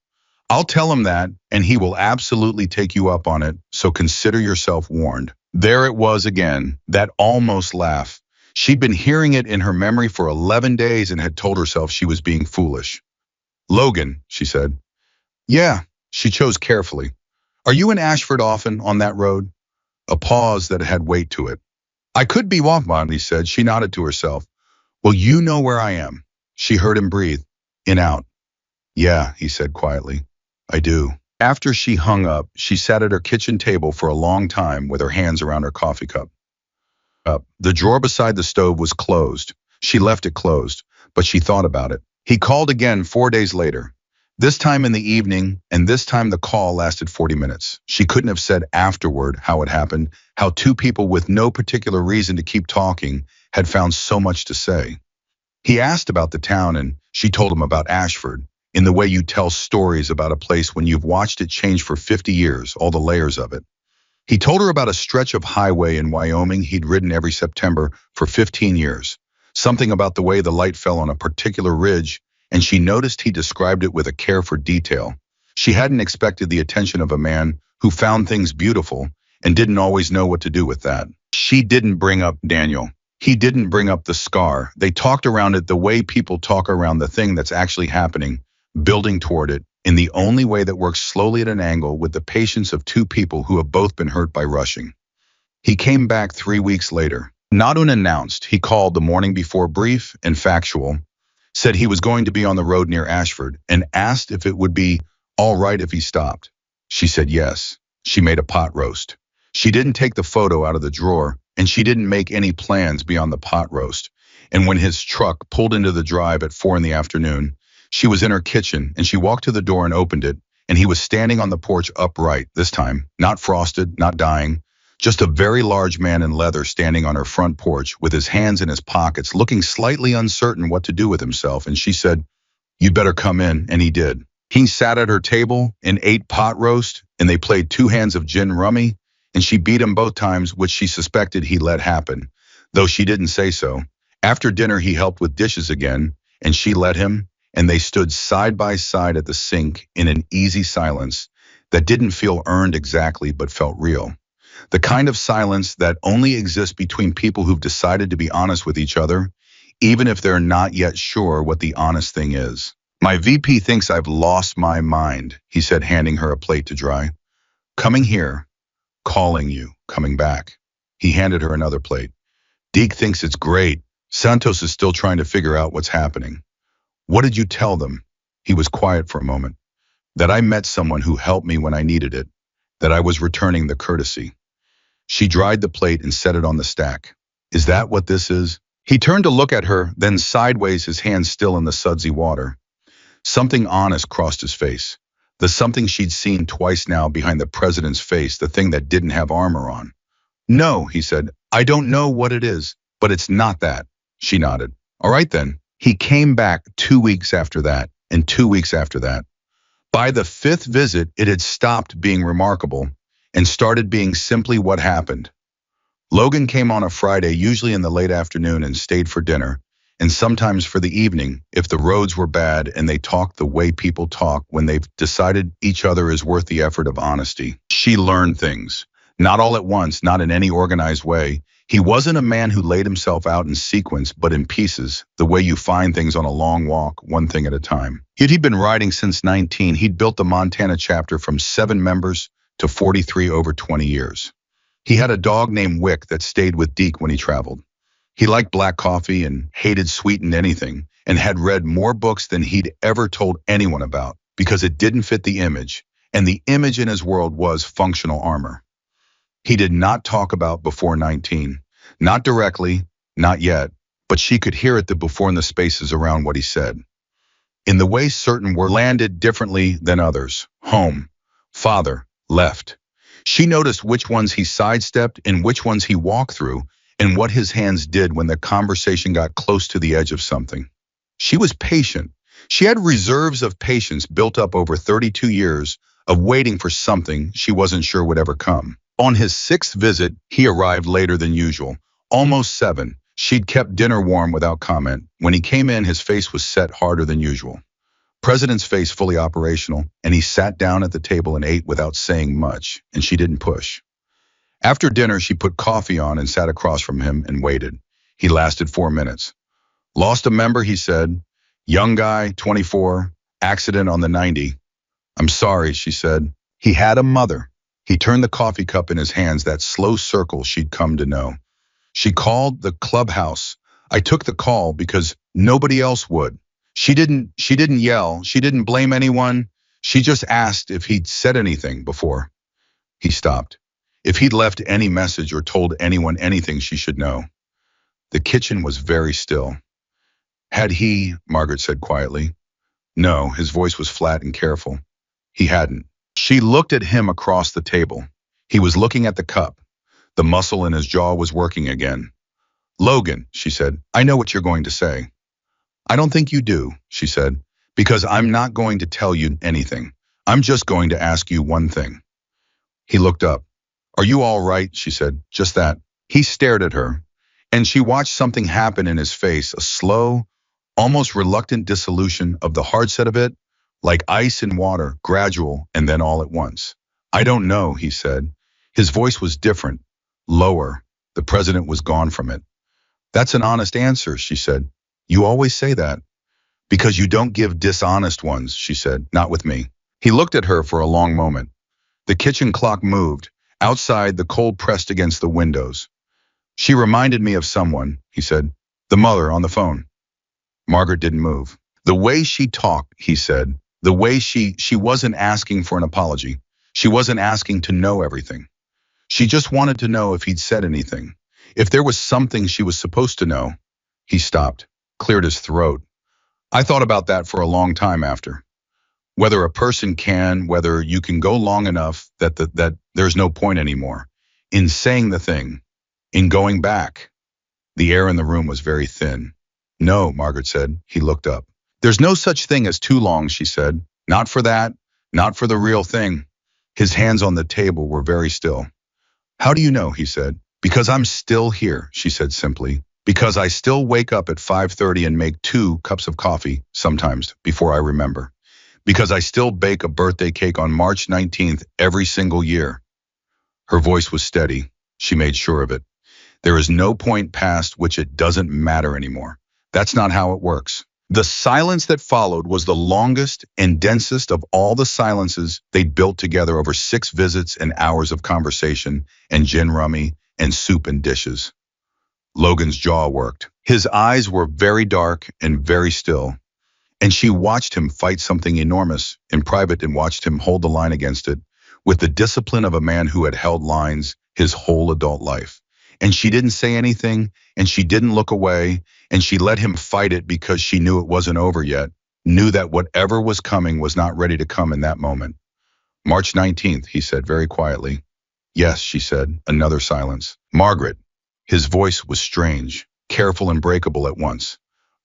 I'll tell him that, and he will absolutely take you up on it, so consider yourself warned. There it was again, that almost laugh. She'd been hearing it in her memory for 11 days and had told herself she was being foolish. Logan, she said. Yeah, she chose carefully. Are you in Ashford often on that road? A pause that had weight to it. I could be Walkman, he said. She nodded to herself. Well, you know where I am. She heard him breathe, in out. Yeah, he said quietly. I do. After she hung up, she sat at her kitchen table for a long time with her hands around her coffee cup. The drawer beside the stove was closed. She left it closed, but she thought about it. He called again 4 days later. This time in the evening, and this time the call lasted 40 minutes. She couldn't have said afterward how it happened, how two people with no particular reason to keep talking had found so much to say. He asked about the town, and she told him about Ashford, in the way you tell stories about a place when you've watched it change for 50 years, all the layers of it. He told her about a stretch of highway in Wyoming he'd ridden every September for 15 years, something about the way the light fell on a particular ridge, and she noticed he described it with a care for detail. She hadn't expected the attention of a man who found things beautiful and didn't always know what to do with that. She didn't bring up Daniel. He didn't bring up the scar. They talked around it the way people talk around the thing that's actually happening, building toward it, in the only way that works slowly at an angle with the patience of two people who have both been hurt by rushing. He came back 3 weeks later. Not unannounced, he called the morning before, brief and factual, said he was going to be on the road near Ashford, and asked if it would be all right if he stopped. She said yes. She made a pot roast. She didn't take the photo out of the drawer, and she didn't make any plans beyond the pot roast. And when his truck pulled into the drive at 4 in the afternoon, she was in her kitchen, and she walked to the door and opened it, and he was standing on the porch upright this time, not frosted, not dying, just a very large man in leather standing on her front porch with his hands in his pockets, looking slightly uncertain what to do with himself. And she said, "You'd better come in," and he did. He sat at her table and ate pot roast, and they played 2 hands of gin rummy, and she beat him both times, which she suspected he let happen, though she didn't say so. After dinner, he helped with dishes again, and she let him, and they stood side by side at the sink in an easy silence that didn't feel earned exactly, but felt real. The kind of silence that only exists between people who've decided to be honest with each other, even if they're not yet sure what the honest thing is. My VP thinks I've lost my mind, he said, handing her a plate to dry. Coming here, calling you, coming back. He handed her another plate. Deke thinks it's great. Santos is still trying to figure out what's happening. What did you tell them? He was quiet for a moment. That I met someone who helped me when I needed it. That I was returning the courtesy. She dried the plate and set it on the stack. Is that what this is? He turned to look at her, then sideways, his hands still in the sudsy water. Something honest crossed his face. The something she'd seen twice now behind the president's face, the thing that didn't have armor on. No, he said, I don't know what it is, but it's not that. She nodded. All right then. He came back 2 weeks after that, and 2 weeks after that. By the fifth visit, it had stopped being remarkable and started being simply what happened. Logan came on a Friday, usually in the late afternoon, and stayed for dinner, and sometimes for the evening if the roads were bad, and they talked the way people talk when they've decided each other is worth the effort of honesty. She learned things. Not all at once, not in any organized way. He wasn't a man who laid himself out in sequence, but in pieces, the way you find things on a long walk, one thing at a time. Yet he'd been writing since 19. He'd built the Montana chapter from 7 members to 43 over 20 years. He had a dog named Wick that stayed with Deke when he traveled. He liked black coffee and hated sweetened anything, and had read more books than he'd ever told anyone about because it didn't fit the image, and the image in his world was functional armor. He did not talk about before 19, not directly, not yet, but she could hear it the before in the spaces around what he said. In the way certain words landed differently than others. Home, father, left. She noticed which ones he sidestepped and which ones he walked through, and what his hands did when the conversation got close to the edge of something. She was patient. She had reserves of patience built up over 32 years of waiting for something she wasn't sure would ever come. On his 6th visit, he arrived later than usual, almost 7. She'd kept dinner warm without comment. When he came in, his face was set harder than usual. President's face fully operational, and he sat down at the table and ate without saying much, and she didn't push. After dinner, she put coffee on and sat across from him and waited. He lasted 4 minutes. Lost a member, he said. Young guy, 24, accident on the 90. I'm sorry, she said. He had a mother. He turned the coffee cup in his hands, that slow circle she'd come to know. She called the clubhouse. I took the call because nobody else would. She didn't yell. She didn't blame anyone. She just asked if he'd said anything before. He stopped. If he'd left any message or told anyone anything she should know. The kitchen was very still. Had he, Margaret said quietly. No, his voice was flat and careful. He hadn't. She looked at him across the table. He was looking at the cup. The muscle in his jaw was working again. Logan, she said, I know what you're going to say. I don't think you do, she said, because I'm not going to tell you anything. I'm just going to ask you one thing. He looked up. Are you all right? She said, just that. He stared at her, and she watched something happen in his face, a slow, almost reluctant dissolution of the hard set of it, like ice in water, gradual, and then all at once. I don't know, he said. His voice was different, lower. The president was gone from it. That's an honest answer, she said. You always say that. Because you don't give dishonest ones, she said, not with me. He looked at her for a long moment. The kitchen clock moved. Outside, the cold pressed against the windows. She reminded me of someone, he said. The mother on the phone. Margaret didn't move. The way she talked, he said, the way she wasn't asking for an apology. She wasn't asking to know everything. She just wanted to know if he'd said anything. If there was something she was supposed to know. He stopped, cleared his throat. I thought about that for a long time after. Whether a person can, whether you can go long enough that there's no point anymore. In saying the thing, in going back. The air in the room was very thin. No, Margaret said. He looked up. There's no such thing as too long, she said. Not for that, not for the real thing. His hands on the table were very still. How do you know, he said. Because I'm still here, she said simply. Because I still wake up at 5:30 and make 2 cups of coffee, sometimes, before I remember. Because I still bake a birthday cake on March 19th every single year. Her voice was steady. She made sure of it. There is no point past which it doesn't matter anymore. That's not how it works. The silence that followed was the longest and densest of all the silences they'd built together over 6 visits and hours of conversation and gin rummy and soup and dishes. Logan's jaw worked. His eyes were very dark and very still. And she watched him fight something enormous in private and watched him hold the line against it with the discipline of a man who had held lines his whole adult life. And she didn't say anything, and she didn't look away, and she let him fight it because she knew it wasn't over yet, knew that whatever was coming was not ready to come in that moment. March 19th, he said very quietly. Yes, she said, another silence. Margaret. His voice was strange, careful and breakable at once.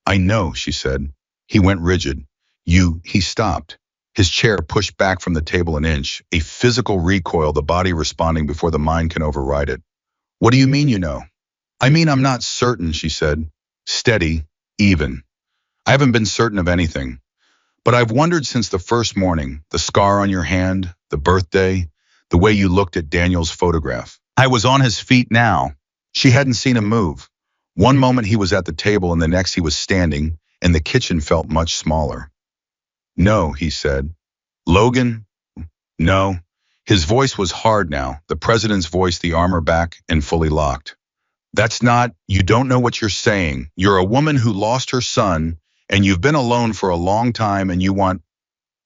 I know, she said. He went rigid. He stopped. His chair pushed back from the table an inch, a physical recoil, the body responding before the mind can override it. What do you mean you know? I mean, I'm not certain, she said. Steady, even. I haven't been certain of anything. But I've wondered since the first morning, the scar on your hand, the birthday, the way you looked at Daniel's photograph. I was on his feet now. She hadn't seen him move. One moment he was at the table and the next he was standing, and the kitchen felt much smaller. No, he said. Logan? No. His voice was hard now, the president's voice, the armor back and fully locked. That's not, you don't know what you're saying. You're a woman who lost her son, and you've been alone for a long time, and you want...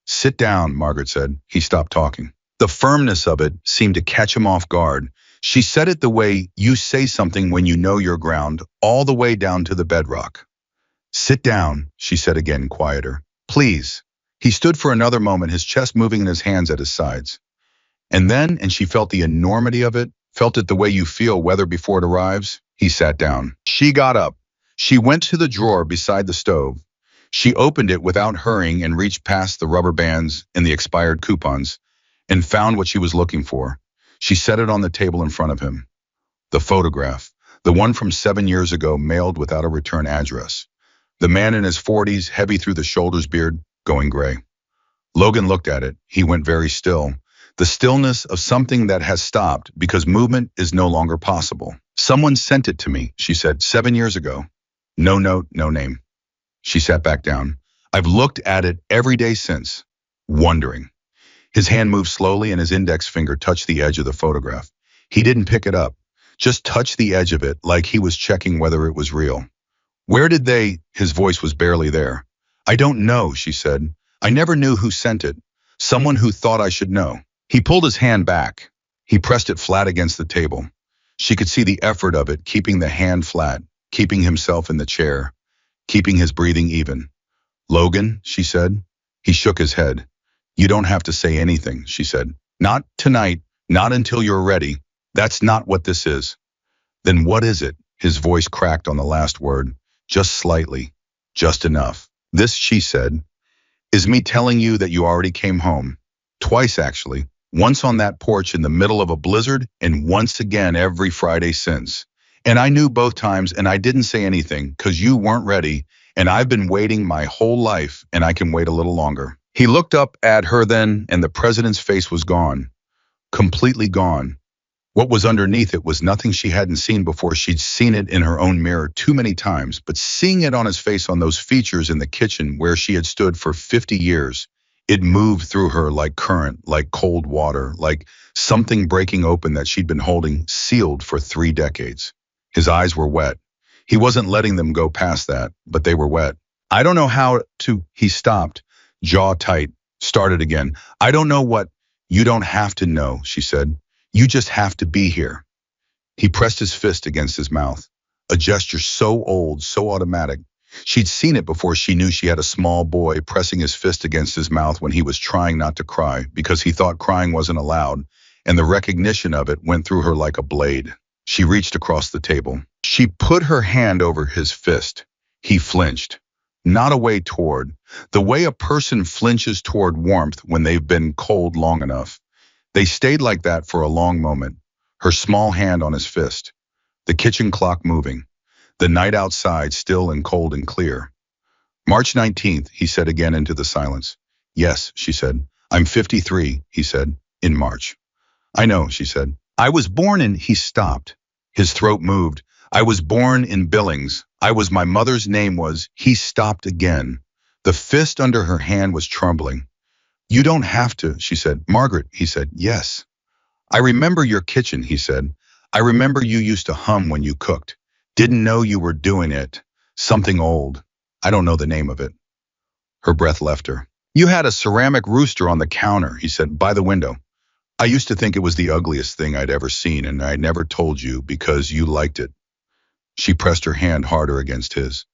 Sit down, Margaret said. He stopped talking. The firmness of it seemed to catch him off guard. She said it the way you say something when you know your ground, all the way down to the bedrock. Sit down, she said again, quieter. Please. He stood for another moment, his chest moving and his hands at his sides. And she felt the enormity of it, felt it the way you feel weather before it arrives. He sat down. She got up. She went to the drawer beside the stove. She opened it without hurrying and reached past the rubber bands and the expired coupons and found what she was looking for. She set it on the table in front of him. The photograph, the one from 7 years ago, mailed without a return address. The man in his 40s, heavy through the shoulders, beard going gray. Logan looked at it. He went very still. The stillness of something that has stopped because movement is no longer possible. Someone sent it to me, she said, 7 years ago. No note, no name. She sat back down. I've looked at it every day since, wondering. His hand moved slowly and his index finger touched the edge of the photograph. He didn't pick it up, just touched the edge of it like he was checking whether it was real. Where did they? His voice was barely there. I don't know, she said. I never knew who sent it. Someone who thought I should know. He pulled his hand back. He pressed it flat against the table. She could see the effort of it, keeping the hand flat, keeping himself in the chair, keeping his breathing even. Logan, she said. He shook his head. You don't have to say anything, she said. Not tonight, not until you're ready. That's not what this is. Then what is it? His voice cracked on the last word. Just slightly. Just enough. This, she said, is me telling you that you already came home. Twice, actually. Once on that porch in the middle of a blizzard, and once again every Friday since. And I knew both times, and I didn't say anything, because you weren't ready, and I've been waiting my whole life, and I can wait a little longer. He looked up at her then, and the president's face was gone. Completely gone. What was underneath it was nothing she hadn't seen before. She'd seen it in her own mirror too many times, but seeing it on his face, on those features in the kitchen where she had stood for 50 years, it moved through her like current, like cold water, like something breaking open that she'd been holding sealed for 3 decades. His eyes were wet. He wasn't letting them go past that, but they were wet. I don't know how to, he stopped, jaw tight, started again. I don't know what, you don't have to know, she said. You just have to be here. He pressed his fist against his mouth, a gesture so old, so automatic. She'd seen it before. She knew she had a small boy pressing his fist against his mouth when he was trying not to cry because he thought crying wasn't allowed, and the recognition of it went through her like a blade. She reached across the table. She put her hand over his fist. He flinched, not away toward, the way a person flinches toward warmth when they've been cold long enough. They stayed like that for a long moment, her small hand on his fist, the kitchen clock moving, the night outside still and cold and clear. March 19th, he said again into the silence. Yes, she said. I'm 53, he said, in March. I know, she said. I was born in, he stopped. His throat moved. I was born in Billings. My mother's name was, he stopped again. The fist under her hand was trembling. You don't have to, she said. Margaret, he said. Yes. I remember your kitchen, he said. I remember you used to hum when you cooked. Didn't know you were doing it. Something old. I don't know the name of it. Her breath left her. You had a ceramic rooster on the counter, he said, by the window. I used to think it was the ugliest thing I'd ever seen, and I never told you because you liked it. She pressed her hand harder against his.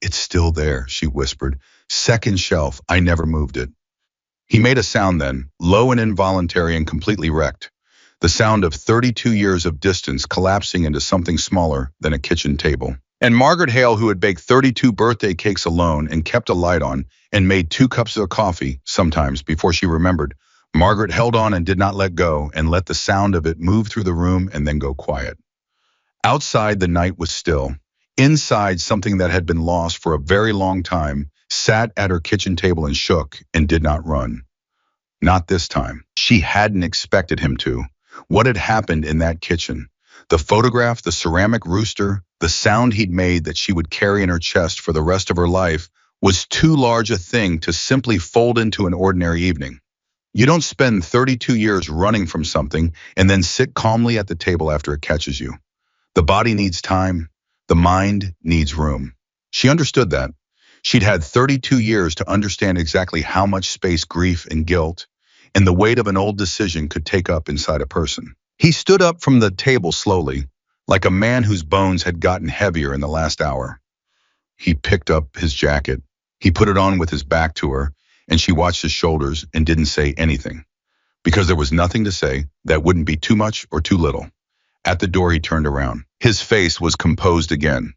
It's still there, she whispered. Second shelf, I never moved it. He made a sound then, low and involuntary and completely wrecked. The sound of 32 years of distance collapsing into something smaller than a kitchen table. And Margaret Hale, who had baked 32 birthday cakes alone and kept a light on and made 2 cups of coffee sometimes before she remembered, Margaret held on and did not let go and let the sound of it move through the room and then go quiet. Outside, the night was still. Inside, something that had been lost for a very long time sat at her kitchen table and shook and did not run. Not this time. She hadn't expected him to. What had happened in that kitchen? The photograph, the ceramic rooster, the sound he'd made that she would carry in her chest for the rest of her life was too large a thing to simply fold into an ordinary evening. You don't spend 32 years running from something and then sit calmly at the table after it catches you. The body needs time. The mind needs room. She understood that. She'd had 32 years to understand exactly how much space grief and guilt and the weight of an old decision could take up inside a person. He stood up from the table slowly, like a man whose bones had gotten heavier in the last hour. He picked up his jacket. He put it on with his back to her, and she watched his shoulders and didn't say anything, because there was nothing to say that wouldn't be too much or too little. At the door, he turned around. His face was composed again.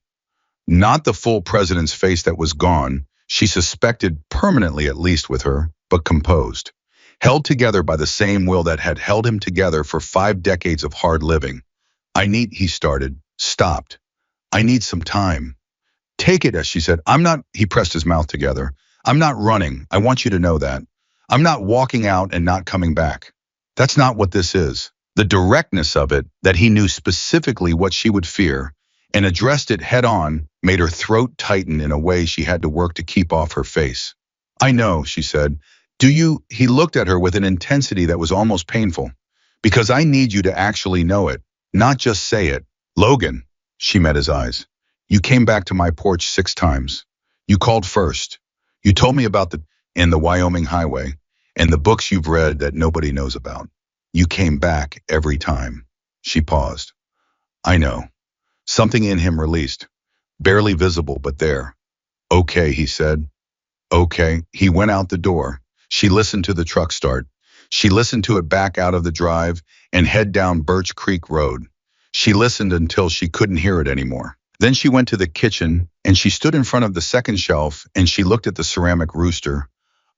Not the full president's face that was gone, she suspected permanently at least with her, but composed. Held together by the same will that had held him together for 5 decades of hard living. He started, stopped. I need some time. Take it, as she said. He pressed his mouth together. I'm not running. I want you to know that. I'm not walking out and not coming back. That's not what this is. The directness of it, that he knew specifically what she would fear, and addressed it head on, made her throat tighten in a way she had to work to keep off her face. I know, she said. Do you? He looked at her with an intensity that was almost painful. Because I need you to actually know it, not just say it. Logan, she met his eyes. You came back to my porch 6 times. You called first. You told me about the Wyoming highway and the books you've read that nobody knows about. You came back every time. She paused. I know. Something in him released. Barely visible, but there. Okay, he said. Okay. He went out the door. She listened to the truck start. She listened to it back out of the drive and head down Birch Creek Road. She listened until she couldn't hear it anymore. Then she went to the kitchen and she stood in front of the second shelf and she looked at the ceramic rooster.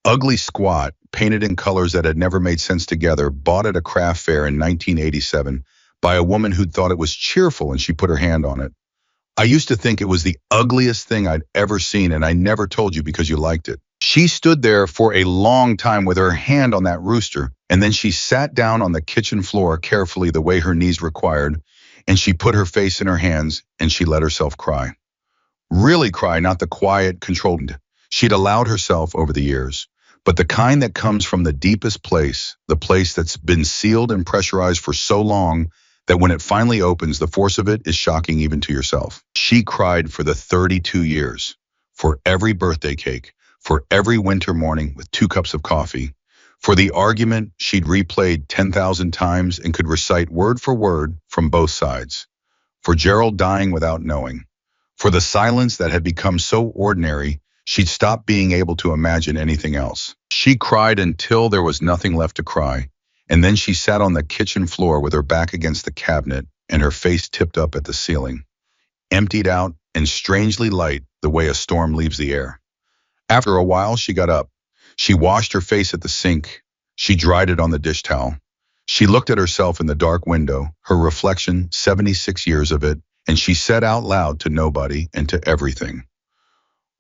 Ugly squat, painted in colors that had never made sense together, bought at a craft fair in 1987 by a woman who'd thought it was cheerful, and she put her hand on it. I used to think it was the ugliest thing I'd ever seen, and I never told you because you liked it. She stood there for a long time with her hand on that rooster, and then she sat down on the kitchen floor carefully the way her knees required, and she put her face in her hands, and she let herself cry. Really cry, not the quiet, controlled. She'd allowed herself over the years, but the kind that comes from the deepest place, the place that's been sealed and pressurized for so long that when it finally opens, the force of it is shocking even to yourself. She cried for the 32 years, for every birthday cake, for every winter morning with 2 cups of coffee, for the argument she'd replayed 10,000 times and could recite word for word from both sides, for Gerald dying without knowing, for the silence that had become so ordinary she'd stopped being able to imagine anything else. She cried until there was nothing left to cry, and then she sat on the kitchen floor with her back against the cabinet and her face tipped up at the ceiling, emptied out and strangely light the way a storm leaves the air. After a while, she got up. She washed her face at the sink. She dried it on the dish towel. She looked at herself in the dark window, her reflection, 76 years of it, and she said out loud to nobody and to everything,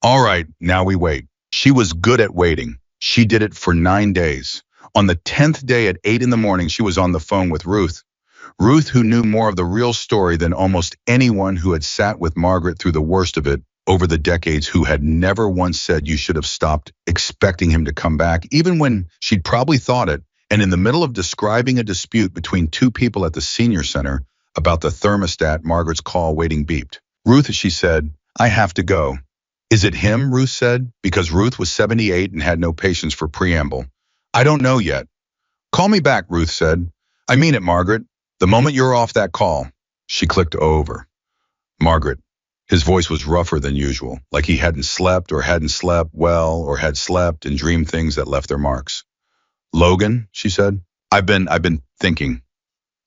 all right, now we wait. She was good at waiting. She did it for 9 days. On the 10th day at 8 in the morning, she was on the phone with Ruth. Ruth, who knew more of the real story than almost anyone who had sat with Margaret through the worst of it over the decades, who had never once said you should have stopped expecting him to come back, even when she'd probably thought it, and in the middle of describing a dispute between 2 people at the senior center about the thermostat, Margaret's call waiting beeped. Ruth, she said, I have to go. Is it him? Ruth said, because Ruth was 78 and had no patience for preamble. I don't know yet. Call me back, Ruth said. I mean it, Margaret. The moment you're off that call. She clicked over. Margaret. His voice was rougher than usual, like he hadn't slept well or had slept and dreamed things that left their marks. Logan, she said. I've been thinking.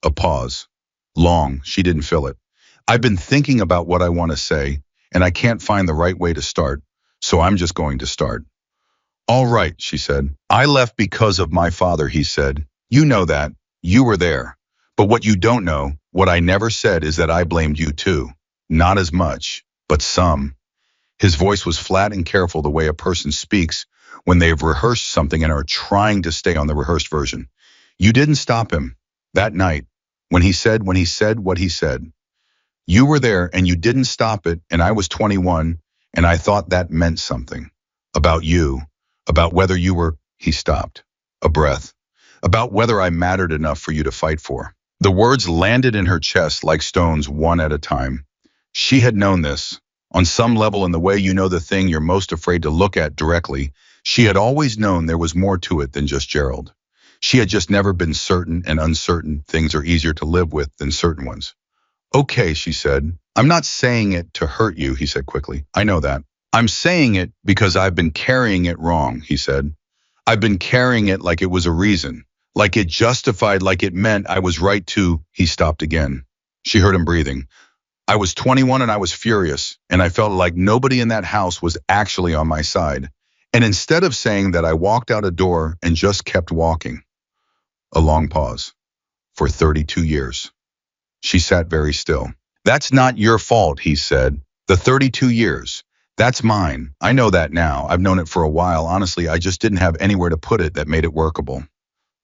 A pause. Long, she didn't fill it. I've been thinking about what I want to say, and I can't find the right way to start, so I'm just going to start. All right, she said. I left because of my father, he said. You know that. You were there. But what you don't know, what I never said, is that I blamed you too. Not as much, but some. His voice was flat and careful, the way a person speaks when they've rehearsed something and are trying to stay on the rehearsed version. You didn't stop him. That night, when he said what he said. You were there and you didn't stop it, and I was 21, and I thought that meant something. About you. About whether you were, he stopped. A breath. About whether I mattered enough for you to fight for. The words landed in her chest like stones, one at a time. She had known this. On some level, in the way you know the thing you're most afraid to look at directly, she had always known there was more to it than just Gerald. She had just never been certain, and uncertain things are easier to live with than certain ones. Okay, she said. I'm not saying it to hurt you, he said quickly. I know that. I'm saying it because I've been carrying it wrong, he said. I've been carrying it like it was a reason, like it justified, like it meant I was right to. He stopped again. She heard him breathing. I was 21 and I was furious, and I felt like nobody in that house was actually on my side. And instead of saying that, I walked out a door and just kept walking. A long pause. For 32 years. She sat very still. That's not your fault, he said. The 32 years. That's mine. I know that now. I've known it for a while. Honestly, I just didn't have anywhere to put it that made it workable.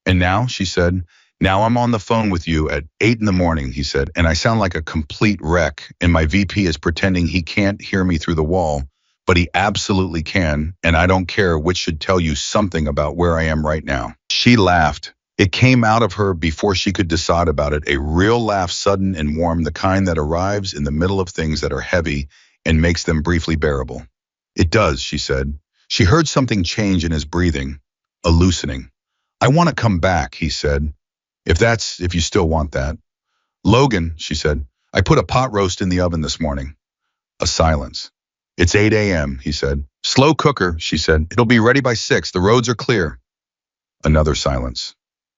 And now, she said, now I'm on the phone with you at 8 in the morning, he said, and I sound like a complete wreck, and my VP is pretending he can't hear me through the wall, but he absolutely can, and I don't care, which should tell you something about where I am right now. She laughed. It came out of her before she could decide about it, a real laugh, sudden and warm, the kind that arrives in the middle of things that are heavy and makes them briefly bearable. It does, she said. She heard something change in his breathing, a loosening. I want to come back, he said, if you still want that. Logan, she said, I put a pot roast in the oven this morning. A silence. It's 8 a.m., he said. Slow cooker, she said. It'll be ready by 6. The roads are clear. Another silence.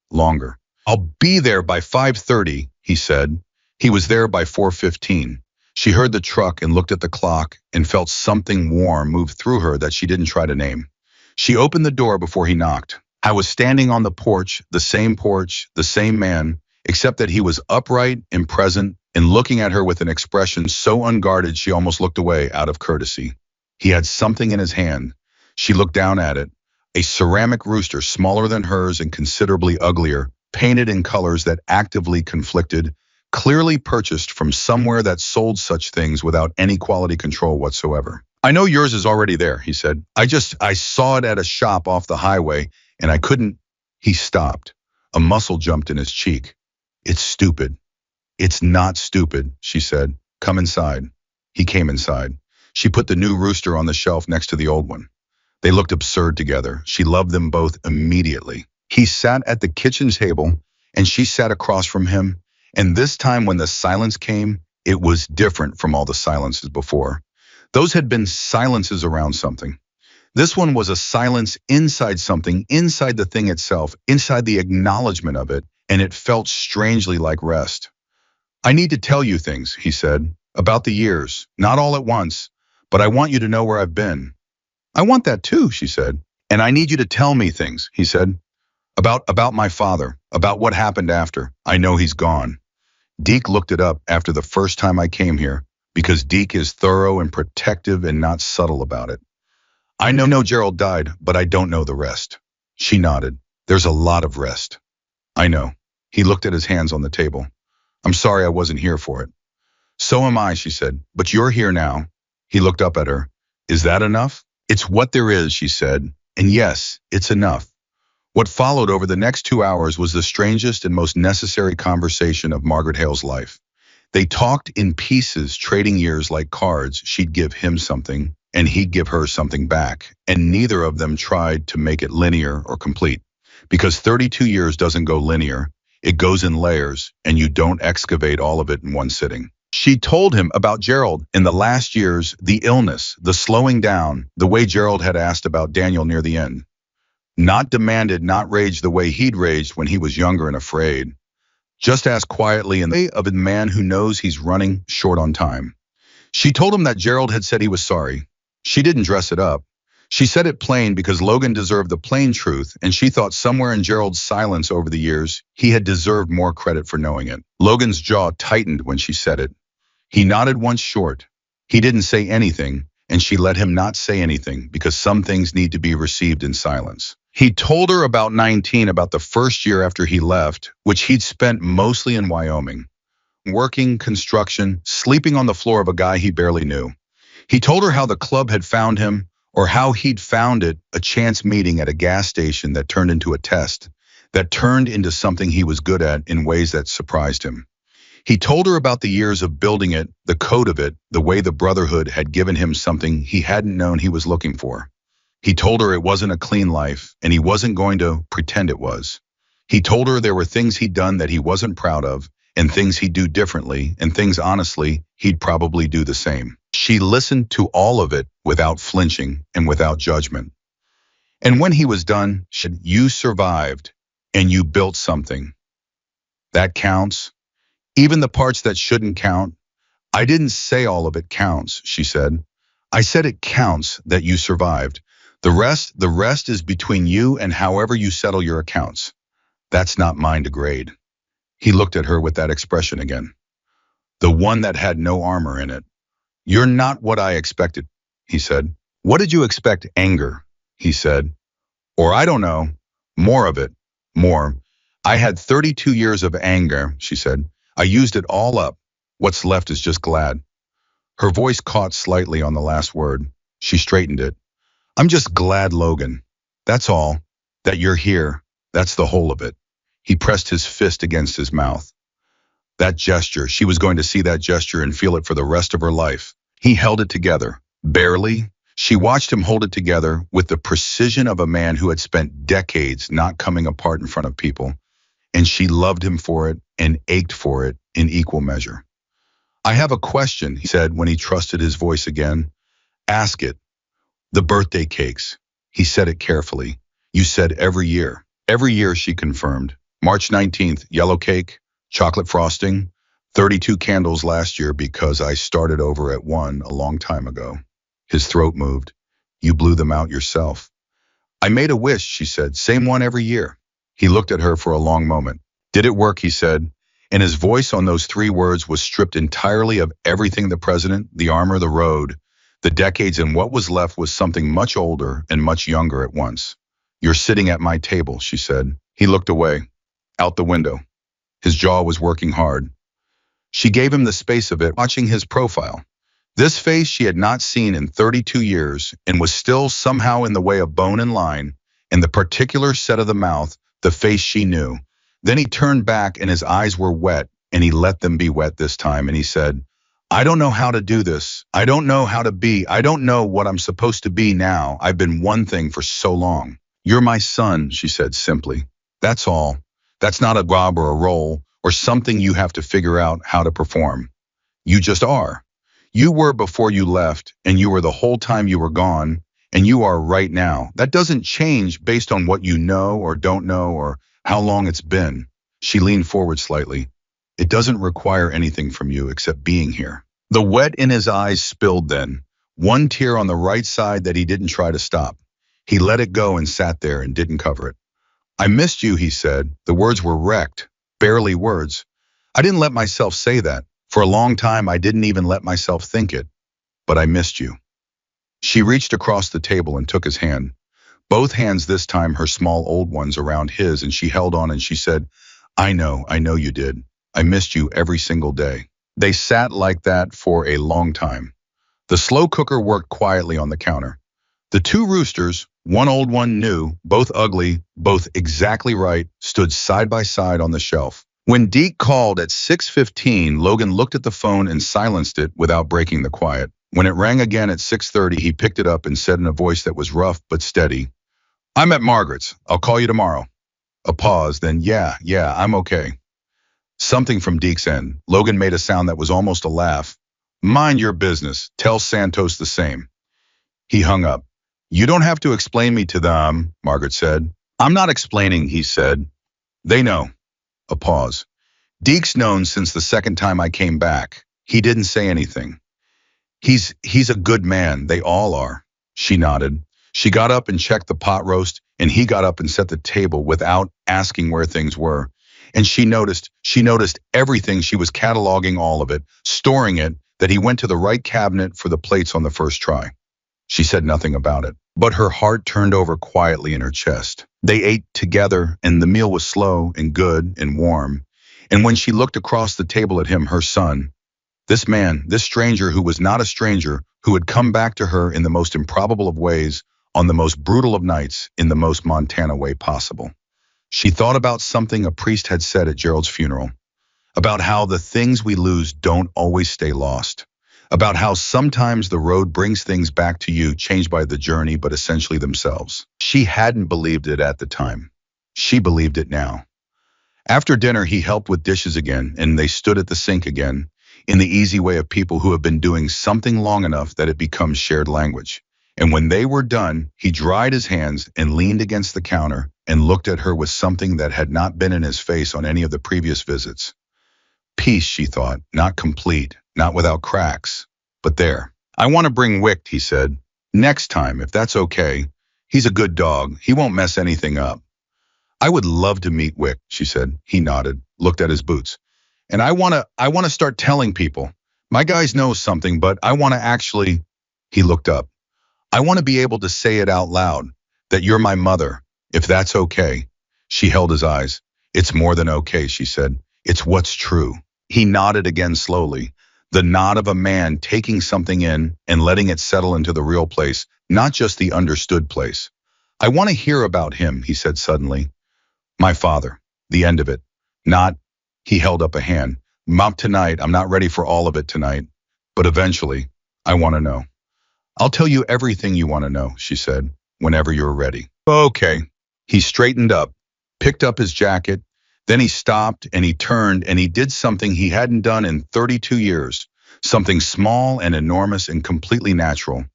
Longer. I'll be there by 5:30, he said. He was there by 4:15. She heard the truck and looked at the clock and felt something warm move through her that she didn't try to name. She opened the door before he knocked. I was standing on the porch, the same man, except that he was upright and present and looking at her with an expression so unguarded she almost looked away out of courtesy. He had something in his hand. She looked down at it. A ceramic rooster, smaller than hers and considerably uglier, painted in colors that actively conflicted, clearly purchased from somewhere that sold such things without any quality control whatsoever. I know yours is already there, he said. I saw it at a shop off the highway, and I couldn't. He stopped. A muscle jumped in his cheek. It's stupid. It's not stupid, she said. Come inside. He came inside. She put the new rooster on the shelf next to the old one. They looked absurd together. She loved them both immediately. He sat at the kitchen table, and she sat across from him. And this time when the silence came, it was different from all the silences before. Those had been silences around something. This one was a silence inside something, inside the thing itself, inside the acknowledgement of it, and it felt strangely like rest. I need to tell you things, he said, about the years, not all at once, but I want you to know where I've been. I want that too, she said. And I need you to tell me things, he said, about my father, about what happened after. I know he's gone. Deke looked it up after the first time I came here, because Deke is thorough and protective and not subtle about it. I know Gerald died, but I don't know the rest. She nodded. There's a lot of rest. I know. He looked at his hands on the table. I'm sorry I wasn't here for it. So am I, she said, but you're here now. He looked up at her. Is that enough? It's what there is, she said, and yes, it's enough. What followed over the next 2 hours was the strangest and most necessary conversation of Margaret Hale's life. They talked in pieces, trading years like cards. She'd give him something, and he'd give her something back, and neither of them tried to make it linear or complete. Because 32 years doesn't go linear, it goes in layers, and you don't excavate all of it in one sitting. She told him about Gerald in the last years, the illness, the slowing down, the way Gerald had asked about Daniel near the end. Not demanded, not raged the way he'd raged when he was younger and afraid. Just asked quietly in the way of a man who knows he's running short on time. She told him that Gerald had said he was sorry. She didn't dress it up. She said it plain because Logan deserved the plain truth, and she thought somewhere in Gerald's silence over the years, he had deserved more credit for knowing it. Logan's jaw tightened when she said it. He nodded once short. He didn't say anything, and she let him not say anything because some things need to be received in silence. He told her about 19, about the first year after he left, which he'd spent mostly in Wyoming, working construction, sleeping on the floor of a guy he barely knew. He told her how the club had found him, or how he'd found it, a chance meeting at a gas station that turned into a test, that turned into something he was good at in ways that surprised him. He told her about the years of building it, the code of it, the way the Brotherhood had given him something he hadn't known he was looking for. He told her it wasn't a clean life, and he wasn't going to pretend it was. He told her there were things he'd done that he wasn't proud of, and things he'd do differently, and things, honestly, he'd probably do the same. She listened to all of it without flinching and without judgment. And when he was done, she said, "You survived, and you built something. That counts. Even the parts that shouldn't count." "I didn't say all of it counts," she said. "I said it counts that you survived. The rest is between you and however you settle your accounts. That's not mine to grade." He looked at her with that expression again, the one that had no armor in it. "You're not what I expected," he said. "What did you expect?" "Anger," he said. "Or I don't know, more of it, more. I had 32 years of anger," she said. "I used it all up. What's left is just glad." Her voice caught slightly on the last word. She straightened it. "I'm just glad, Logan. That's all. That you're here. That's the whole of it." He pressed his fist against his mouth. That gesture, she was going to see that gesture and feel it for the rest of her life. He held it together. Barely. She watched him hold it together with the precision of a man who had spent decades not coming apart in front of people. And she loved him for it and ached for it in equal measure. "I have a question," he said when he trusted his voice again. "Ask it." "The birthday cakes." He said it carefully. "You said every year." "Every year," she confirmed. "March 19th, yellow cake, chocolate frosting, 32 candles last year because I started over at 1 a long time ago." His throat moved. "You blew them out yourself." "I made a wish," she said. "Same one every year." He looked at her for a long moment. "Did it work?" he said. And his voice on those 3 words was stripped entirely of everything: the president, the armor, the road, the decades, and what was left was something much older and much younger at once. "You're sitting at my table," she said. He looked away, out the window. His jaw was working hard. She gave him the space of it, watching his profile. This face she had not seen in 32 years and was still somehow in the way of bone and line, and the particular set of the mouth, the face she knew. Then he turned back and his eyes were wet, and he let them be wet this time, and he said, "I don't know how to do this. I don't know how to be. I don't know what I'm supposed to be now. I've been one thing for so long." "You're my son," she said simply. "That's all. That's not a job or a role or something you have to figure out how to perform. You just are. You were before you left, and you were the whole time you were gone, and you are right now. That doesn't change based on what you know or don't know or how long it's been." She leaned forward slightly. "It doesn't require anything from you except being here." The wet in his eyes spilled then, one tear on the right side that he didn't try to stop. He let it go and sat there and didn't cover it. "I missed you," he said. The words were wrecked, barely words. "I didn't let myself say that. For a long time, I didn't even let myself think it. But I missed you." She reached across the table and took his hand. Both hands this time, her small old ones, around his, and she held on and she said, I know you did. I missed you every single day." They sat like that for a long time. The slow cooker worked quietly on the counter. The 2 roosters, one old, one new, both ugly, both exactly right, stood side by side on the shelf. When Deke called at 6:15, Logan looked at the phone and silenced it without breaking the quiet. When it rang again at 6:30, he picked it up and said in a voice that was rough but steady, "I'm at Margaret's. I'll call you tomorrow." A pause, then, yeah, I'm okay." Something from Deke's end. Logan made a sound that was almost a laugh. "Mind your business. Tell Santos the same." He hung up. "You don't have to explain me to them," Margaret said. "I'm not explaining," he said. "They know." A pause. "Deke's known since the second time I came back." He didn't say anything. He's a good man. They all are. She nodded. She got up and checked the pot roast, and he got up and set the table without asking where things were. And she noticed everything. She was cataloging all of it, storing it, that he went to the right cabinet for the plates on the first try. She said nothing about it, but her heart turned over quietly in her chest. They ate together, and the meal was slow and good and warm. And when she looked across the table at him, her son, this man, this stranger who was not a stranger, who had come back to her in the most improbable of ways, on the most brutal of nights, in the most Montana way possible. She thought about something a priest had said at Gerald's funeral, about how the things we lose don't always stay lost, about how sometimes the road brings things back to you changed by the journey but essentially themselves. She hadn't believed it at the time. She believed it now. After dinner, he helped with dishes again, and they stood at the sink again, in the easy way of people who have been doing something long enough that it becomes shared language. And when they were done, he dried his hands and leaned against the counter and looked at her with something that had not been in his face on any of the previous visits. Peace, she thought, not complete, not without cracks, but there. I want to bring Wick, he said. Next time, if that's okay. He's a good dog. He won't mess anything up. I would love to meet Wick, she said. He nodded, looked at his boots. And I want to start telling people. My guys know something, but I want to actually, he looked up. I want to be able to say it out loud, that you're my mother, if that's okay. She held his eyes. It's more than okay, she said. It's what's true. He nodded again slowly, the nod of a man taking something in and letting it settle into the real place, not just the understood place. I want to hear about him, he said suddenly. My father. The end of it. Not, he held up a hand. Not tonight. I'm not ready for all of it tonight. But eventually, I want to know. I'll tell you everything you want to know, she said, whenever you're ready. Okay. He straightened up, picked up his jacket, then he stopped and he turned and he did something he hadn't done in 32 years, something small and enormous and completely natural.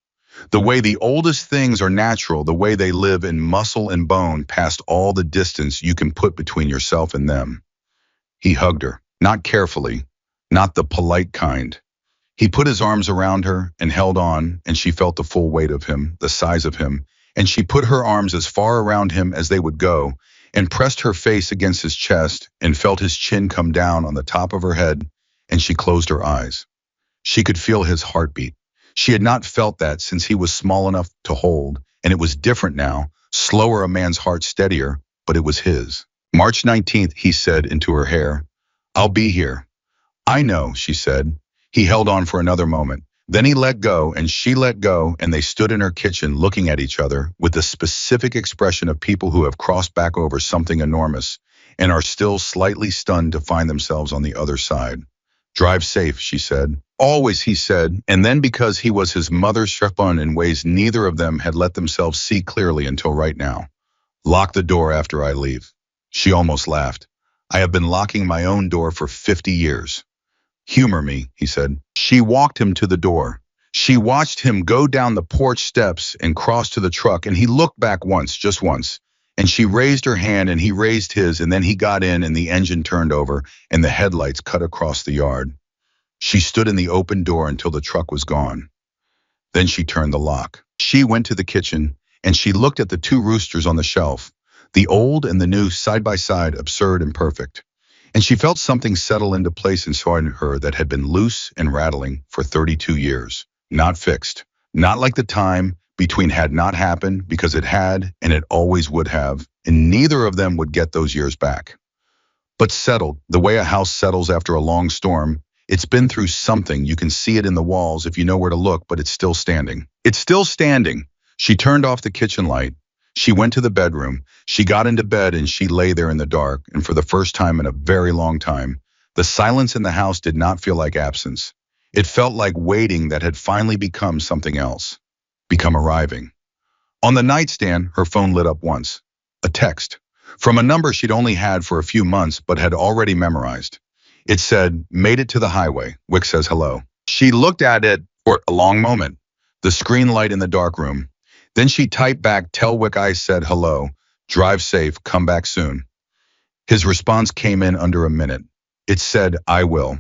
The way the oldest things are natural, the way they live in muscle and bone past all the distance you can put between yourself and them. He hugged her, not carefully, not the polite kind. He put his arms around her and held on, and she felt the full weight of him, the size of him, and she put her arms as far around him as they would go, and pressed her face against his chest and felt his chin come down on the top of her head, and she closed her eyes. She could feel his heartbeat. She had not felt that since he was small enough to hold, and it was different now, slower, a man's heart steadier, but it was his. March 19th, he said into her hair. I'll be here. I know, she said. He held on for another moment. Then he let go, and she let go, and they stood in her kitchen looking at each other with the specific expression of people who have crossed back over something enormous and are still slightly stunned to find themselves on the other side. Drive safe, she said. Always, he said, and then because he was his mother's chaperone in ways neither of them had let themselves see clearly until right now. Lock the door after I leave. She almost laughed. I have been locking my own door for 50 years. Humor me, he said. She walked him to the door. She watched him go down the porch steps and cross to the truck, and he looked back once, just once. And she raised her hand and he raised his, and then he got in and the engine turned over and the headlights cut across the yard. She stood in the open door until the truck was gone. Then she turned the lock. She went to the kitchen and she looked at the two roosters on the shelf, the old and the new side by side, absurd and perfect. And she felt something settle into place inside her that had been loose and rattling for 32 years. Not fixed. Not like the time between had not happened, because it had and it always would have, and neither of them would get those years back. But settled, the way a house settles after a long storm. It's been through something. You can see it in the walls if you know where to look, but it's still standing. It's still standing. She turned off the kitchen light. She went to the bedroom. She got into bed and she lay there in the dark, and for the first time in a very long time, the silence in the house did not feel like absence. It felt like waiting that had finally become something else, become arriving. On the nightstand, her phone lit up once. A text from a number she'd only had for a few months but had already memorized. It said, "Made it to the highway. Wick says hello." She looked at it for a long moment, the screen light in the dark room. Then she typed back, "Tell Wick I said hello. Drive safe. Come back soon." His response came in under a minute. It said, "I will."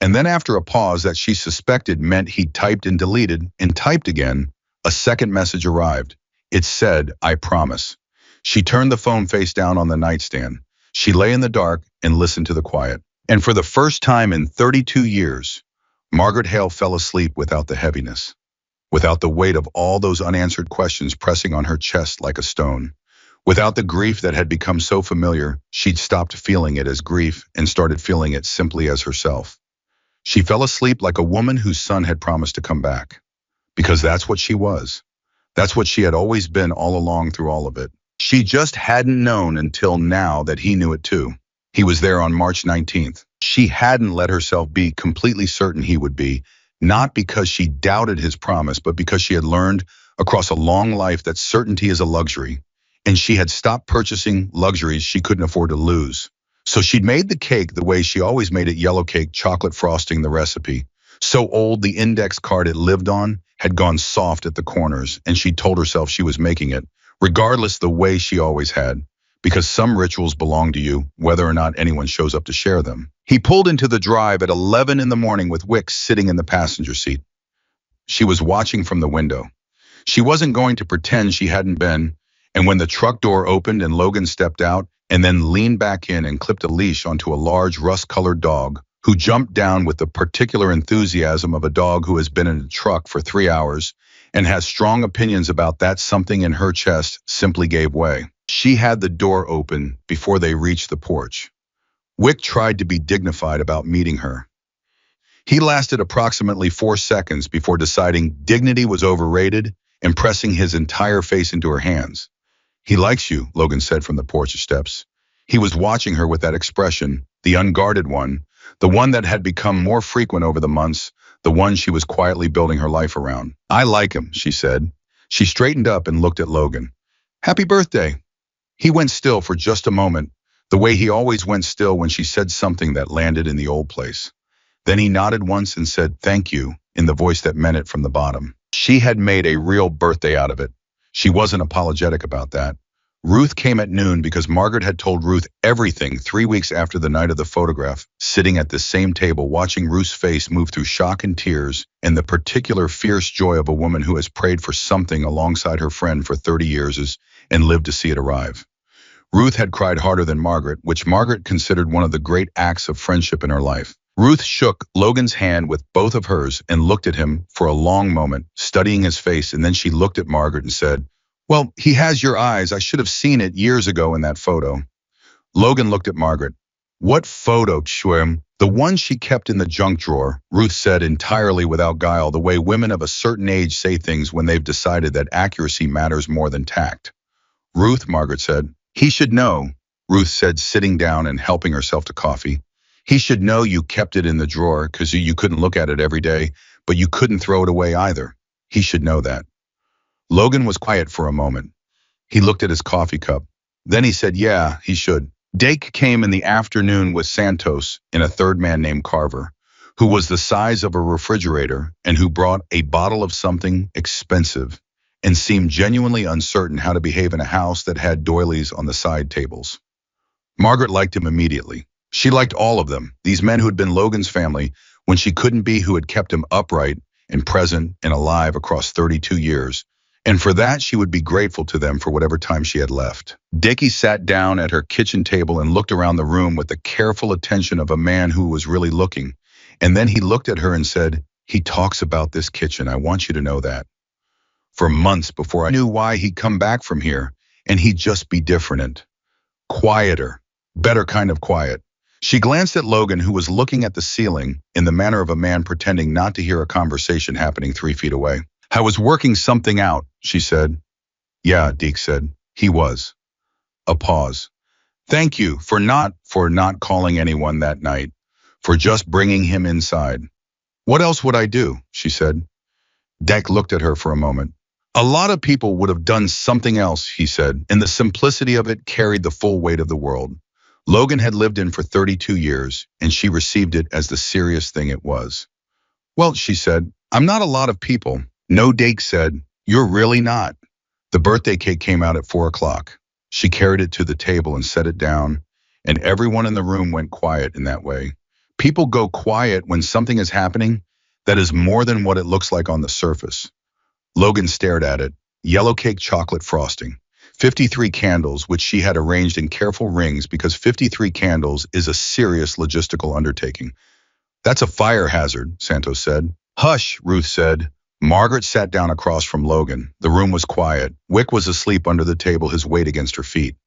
And then after a pause that she suspected meant he typed and deleted and typed again, a second message arrived. It said, "I promise." She turned the phone face down on the nightstand. She lay in the dark and listened to the quiet. And for the first time in 32 years, Margaret Hale fell asleep without the heaviness, without the weight of all those unanswered questions pressing on her chest like a stone. Without the grief that had become so familiar, she'd stopped feeling it as grief and started feeling it simply as herself. She fell asleep like a woman whose son had promised to come back. Because that's what she was. That's what she had always been all along through all of it. She just hadn't known until now that he knew it too. He was there on March 19th. She hadn't let herself be completely certain he would be, not because she doubted his promise, but because she had learned across a long life that certainty is a luxury, and she had stopped purchasing luxuries she couldn't afford to lose. So she'd made the cake the way she always made it, yellow cake, chocolate frosting the recipe. So old the index card it lived on had gone soft at the corners, and she told herself she was making it, regardless the way she always had, because some rituals belong to you, whether or not anyone shows up to share them. He pulled into the drive at 11 in the morning with Wicks sitting in the passenger seat. She was watching from the window. She wasn't going to pretend she hadn't been, and when the truck door opened and Logan stepped out and then leaned back in and clipped a leash onto a large rust-colored dog, who jumped down with the particular enthusiasm of a dog who has been in a truck for 3 hours and has strong opinions about that, something in her chest simply gave way. She had the door open before they reached the porch. Wick tried to be dignified about meeting her. He lasted approximately 4 seconds before deciding dignity was overrated and pressing his entire face into her hands. "He likes you," Logan said from the porch steps. He was watching her with that expression, the unguarded one, the one that had become more frequent over the months, the one she was quietly building her life around. "I like him," she said. She straightened up and looked at Logan. "Happy birthday." He went still for just a moment, the way he always went still when she said something that landed in the old place. Then he nodded once and said, "Thank you," in the voice that meant it from the bottom. She had made a real birthday out of it. She wasn't apologetic about that. Ruth came at noon because Margaret had told Ruth everything 3 weeks after the night of the photograph, sitting at the same table watching Ruth's face move through shock and tears and the particular fierce joy of a woman who has prayed for something alongside her friend for 30 years and lived to see it arrive. Ruth had cried harder than Margaret, which Margaret considered one of the great acts of friendship in her life. Ruth shook Logan's hand with both of hers and looked at him for a long moment, studying his face, and then she looked at Margaret and said, "Well, he has your eyes. I should have seen it years ago in that photo." Logan looked at Margaret. "What photo, Chum?" "The one she kept in the junk drawer," Ruth said entirely without guile, the way women of a certain age say things when they've decided that accuracy matters more than tact. "Ruth," Margaret said. "He should know," Ruth said, sitting down and helping herself to coffee. "He should know you kept it in the drawer because you couldn't look at it every day, but you couldn't throw it away either. He should know that." Logan was quiet for a moment. He looked at his coffee cup. Then he said, "Yeah, he should." Dake came in the afternoon with Santos and a third man named Carver, who was the size of a refrigerator and who brought a bottle of something expensive and seemed genuinely uncertain how to behave in a house that had doilies on the side tables. Margaret liked him immediately. She liked all of them, these men who had been Logan's family when she couldn't be, who had kept him upright and present and alive across 32 years. And for that, she would be grateful to them for whatever time she had left. Dickie sat down at her kitchen table and looked around the room with the careful attention of a man who was really looking. And then he looked at her and said, "He talks about this kitchen. I want you to know that. For months before I knew why he'd come back from here, and he'd just be different. Quieter. Better kind of quiet." She glanced at Logan, who was looking at the ceiling in the manner of a man pretending not to hear a conversation happening 3 feet away. "I was working something out," she said. "Yeah," Deke said. He was. A pause. "Thank you for not calling anyone that night, for just bringing him inside." "What else would I do?" she said. Deke looked at her for a moment. "A lot of people would have done something else," he said, and the simplicity of it carried the full weight of the world. Logan had lived in for 32 years, and she received it as the serious thing it was. "Well," she said, "I'm not a lot of people." "No," Dake said, "you're really not." The birthday cake came out at 4 o'clock. She carried it to the table and set it down, and everyone in the room went quiet in that way, People go quiet when something is happening that is more than what it looks like on the surface. Logan stared at it. Yellow cake chocolate frosting. 53 candles, which she had arranged in careful rings because 53 candles is a serious logistical undertaking. That's a fire hazard, Santos said. Hush, Ruth said. Margaret sat down across from Logan. The room was quiet. Wick was asleep under the table, his weight against her feet.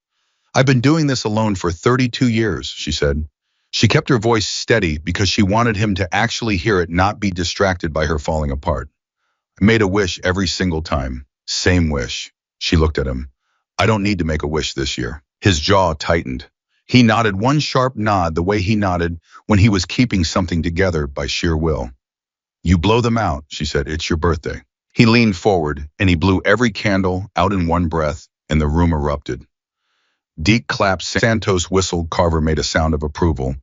I've been doing this alone for 32 years, she said. She kept her voice steady because she wanted him to actually hear it, not be distracted by her falling apart. I made a wish every single time. Same wish. She looked at him. I don't need to make a wish this year. His jaw tightened. He nodded one sharp nod the way he nodded when he was keeping something together by sheer will. You blow them out, she said. It's your birthday. He leaned forward and he blew every candle out in one breath and the room erupted. Deke clapped. Santos whistled. Carver made a sound of approval.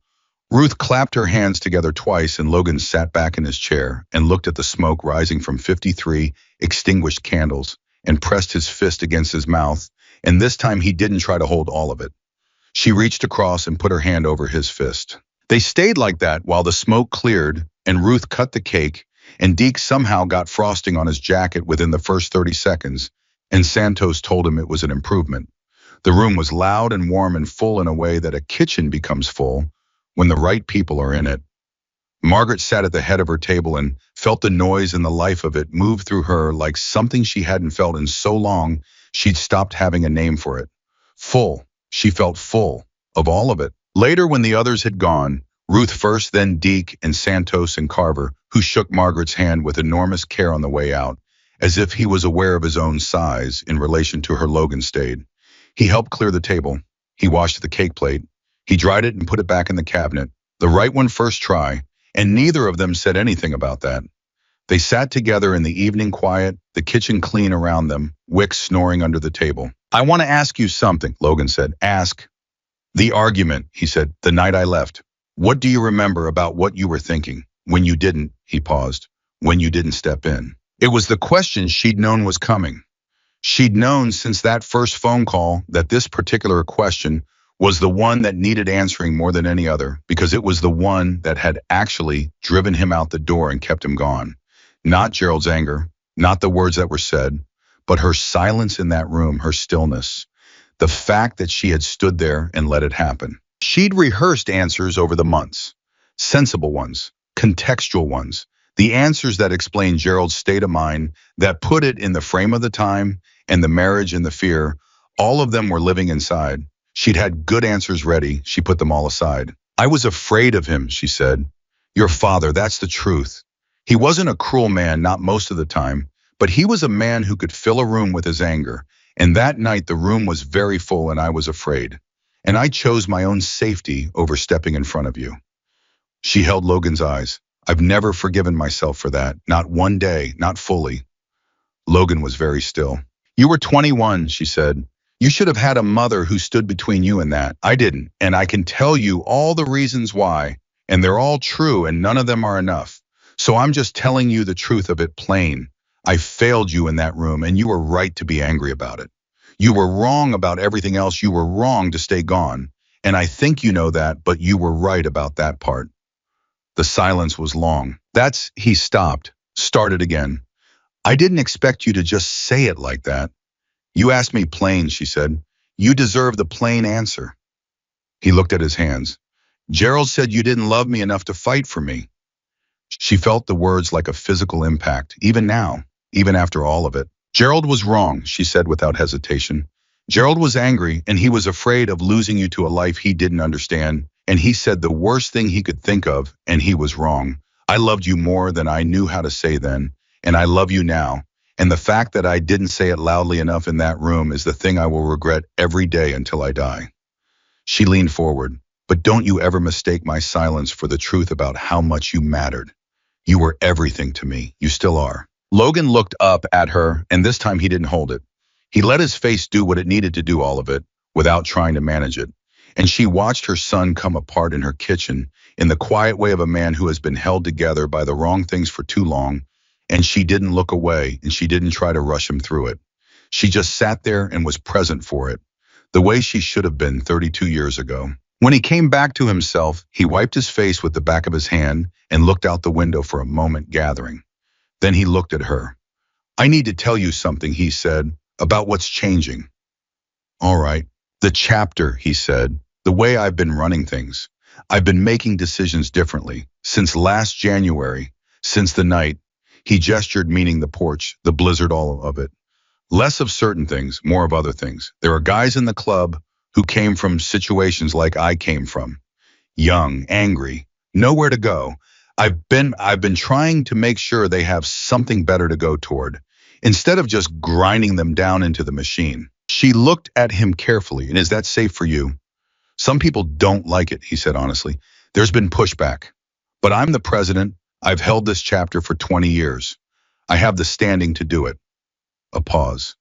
Ruth clapped her hands together twice and Logan sat back in his chair and looked at the smoke rising from 53 extinguished candles and pressed his fist against his mouth, and this time he didn't try to hold all of it. She reached across and put her hand over his fist. They stayed like that while the smoke cleared and Ruth cut the cake and Deke somehow got frosting on his jacket within the first 30 seconds, and Santos told him it was an improvement. The room was loud and warm and full in a way that a kitchen becomes full when the right people are in it. Margaret sat at the head of her table and felt the noise and the life of it move through her like something she hadn't felt in so long she'd stopped having a name for it. Full. She felt full of all of it. Later, when the others had gone, Ruth first, then Deke and Santos and Carver, who shook Margaret's hand with enormous care on the way out, as if he was aware of his own size in relation to her, Logan stayed. He helped clear the table. He washed the cake plate. He dried it and put it back in the cabinet, the right one first try, and neither of them said anything about that. They sat together in the evening quiet, the kitchen clean around them, Wick snoring under the table. I want to ask you something, Logan said. Ask. The argument, he said, the night I left. What do you remember about what you were thinking? When you didn't, he paused, when you didn't step in. It was the question she'd known was coming. She'd known since that first phone call that this particular question was the one that needed answering more than any other, because it was the one that had actually driven him out the door and kept him gone. Not Gerald's anger, not the words that were said, but her silence in that room, her stillness, the fact that she had stood there and let it happen. She'd rehearsed answers over the months, sensible ones, contextual ones, the answers that explained Gerald's state of mind, that put it in the frame of the time and the marriage and the fear. All of them were living inside. She'd had good answers ready. She put them all aside. I was afraid of him, she said. Your father, that's the truth. He wasn't a cruel man, not most of the time, but he was a man who could fill a room with his anger. And that night the room was very full and I was afraid. And I chose my own safety over stepping in front of you. She held Logan's eyes. I've never forgiven myself for that. Not one day, not fully. Logan was very still. You were 21, she said. You should have had a mother who stood between you and that. I didn't, and I can tell you all the reasons why, and they're all true and none of them are enough. So I'm just telling you the truth of it plain. I failed you in that room and you were right to be angry about it. You were wrong about everything else. You were wrong to stay gone. And I think you know that, but you were right about that part. The silence was long. He stopped, started again. I didn't expect you to just say it like that. You asked me plain, she said. You deserve the plain answer. He looked at his hands. Gerald said you didn't love me enough to fight for me. She felt the words like a physical impact, even now, even after all of it. Gerald was wrong, she said without hesitation. Gerald was angry and he was afraid of losing you to a life he didn't understand, and he said the worst thing he could think of, and he was wrong. I loved you more than I knew how to say then, and I love you now. And the fact that I didn't say it loudly enough in that room is the thing I will regret every day until I die. She leaned forward. But don't you ever mistake my silence for the truth about how much you mattered. You were everything to me. You still are. Logan looked up at her, and this time he didn't hold it. He let his face do what it needed to do, all of it, without trying to manage it. And she watched her son come apart in her kitchen in the quiet way of a man who has been held together by the wrong things for too long, and she didn't look away, and she didn't try to rush him through it. She just sat there and was present for it, the way she should have been 32 years ago. When he came back to himself, he wiped his face with the back of his hand and looked out the window for a moment, gathering. Then he looked at her. I need to tell you something, he said, about what's changing. All right. The chapter, he said, the way I've been running things. I've been making decisions differently since last January, since the night. He gestured, meaning the porch, the blizzard, all of it. Less of certain things, more of other things. There are guys in the club who came from situations like I came from. Young, angry, nowhere to go. I've been trying to make sure they have something better to go toward, instead of just grinding them down into the machine. She looked at him carefully. And is that safe for you? Some people don't like it, he said honestly. There's been pushback. But I'm the president. I've held this chapter for 20 years. I have the standing to do it. A pause.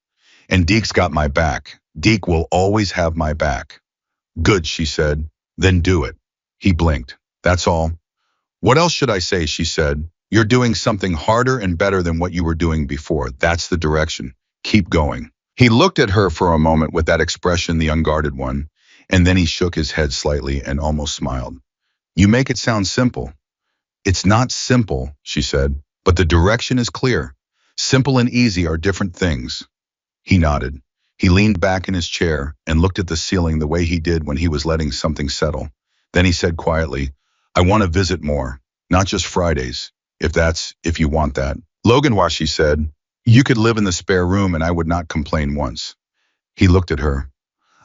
And Deke's got my back. Deke will always have my back. Good, she said. Then do it. He blinked. That's all. What else should I say, she said. You're doing something harder and better than what you were doing before. That's the direction. Keep going. He looked at her for a moment with that expression, the unguarded one, and then he shook his head slightly and almost smiled. You make it sound simple. It's not simple, she said, but the direction is clear. Simple and easy are different things. He nodded. He leaned back in his chair and looked at the ceiling the way he did when he was letting something settle. Then he said quietly, I want to visit more, not just Fridays, if you want that. Logan, why, she said, you could live in the spare room and I would not complain once. He looked at her.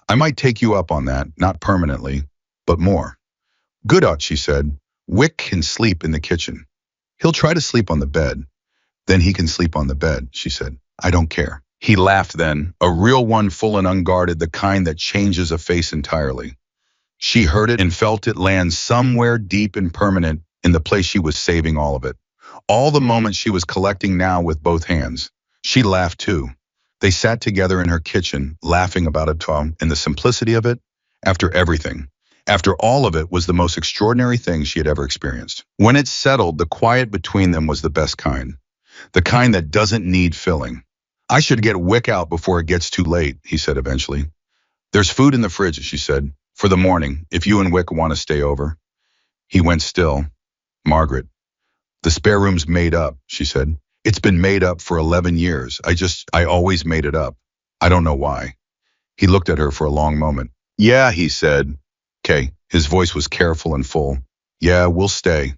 I might take you up on that, not permanently, but more. Good, she said. Wick can sleep in the kitchen. He'll try to sleep on the bed. Then he can sleep on the bed, she said. I don't care. He laughed then, a real one, full and unguarded, the kind that changes a face entirely. She heard it and felt it land somewhere deep and permanent in the place she was saving all of it. All the moments she was collecting now with both hands. She laughed too. They sat together in her kitchen, laughing about it, and the simplicity of it, after everything. After all of it was the most extraordinary thing she had ever experienced. When it settled, the quiet between them was the best kind. The kind that doesn't need filling. I should get Wick out before it gets too late, he said eventually. There's food in the fridge, she said, for the morning, if you and Wick want to stay over. He went still. Margaret. The spare room's made up, she said. It's been made up for 11 years. I always made it up. I don't know why. He looked at her for a long moment. Yeah, he said. Okay. His voice was careful and full. Yeah, we'll stay.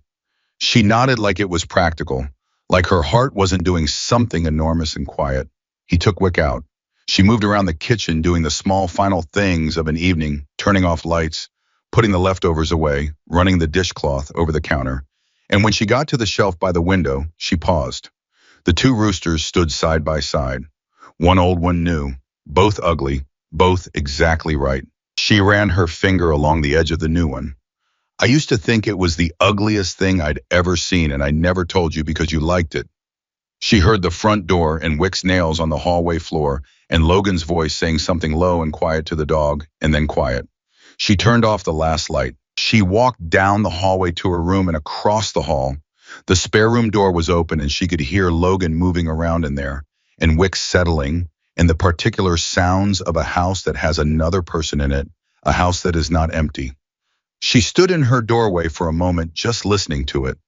She nodded like it was practical, like her heart wasn't doing something enormous and quiet. He took Wick out. She moved around the kitchen doing the small final things of an evening, turning off lights, putting the leftovers away, running the dishcloth over the counter. And when she got to the shelf by the window, she paused. The two roosters stood side by side. One old, one new, both ugly, both exactly right. She ran her finger along the edge of the new one. I used to think it was the ugliest thing I'd ever seen, and I never told you because you liked it. She heard the front door and Wick's nails on the hallway floor and Logan's voice saying something low and quiet to the dog, and then quiet. She turned off the last light. She walked down the hallway to her room and across the hall. The spare room door was open and she could hear Logan moving around in there, and Wick settling, and the particular sounds of a house that has another person in it, a house that is not empty. She stood in her doorway for a moment just listening to it.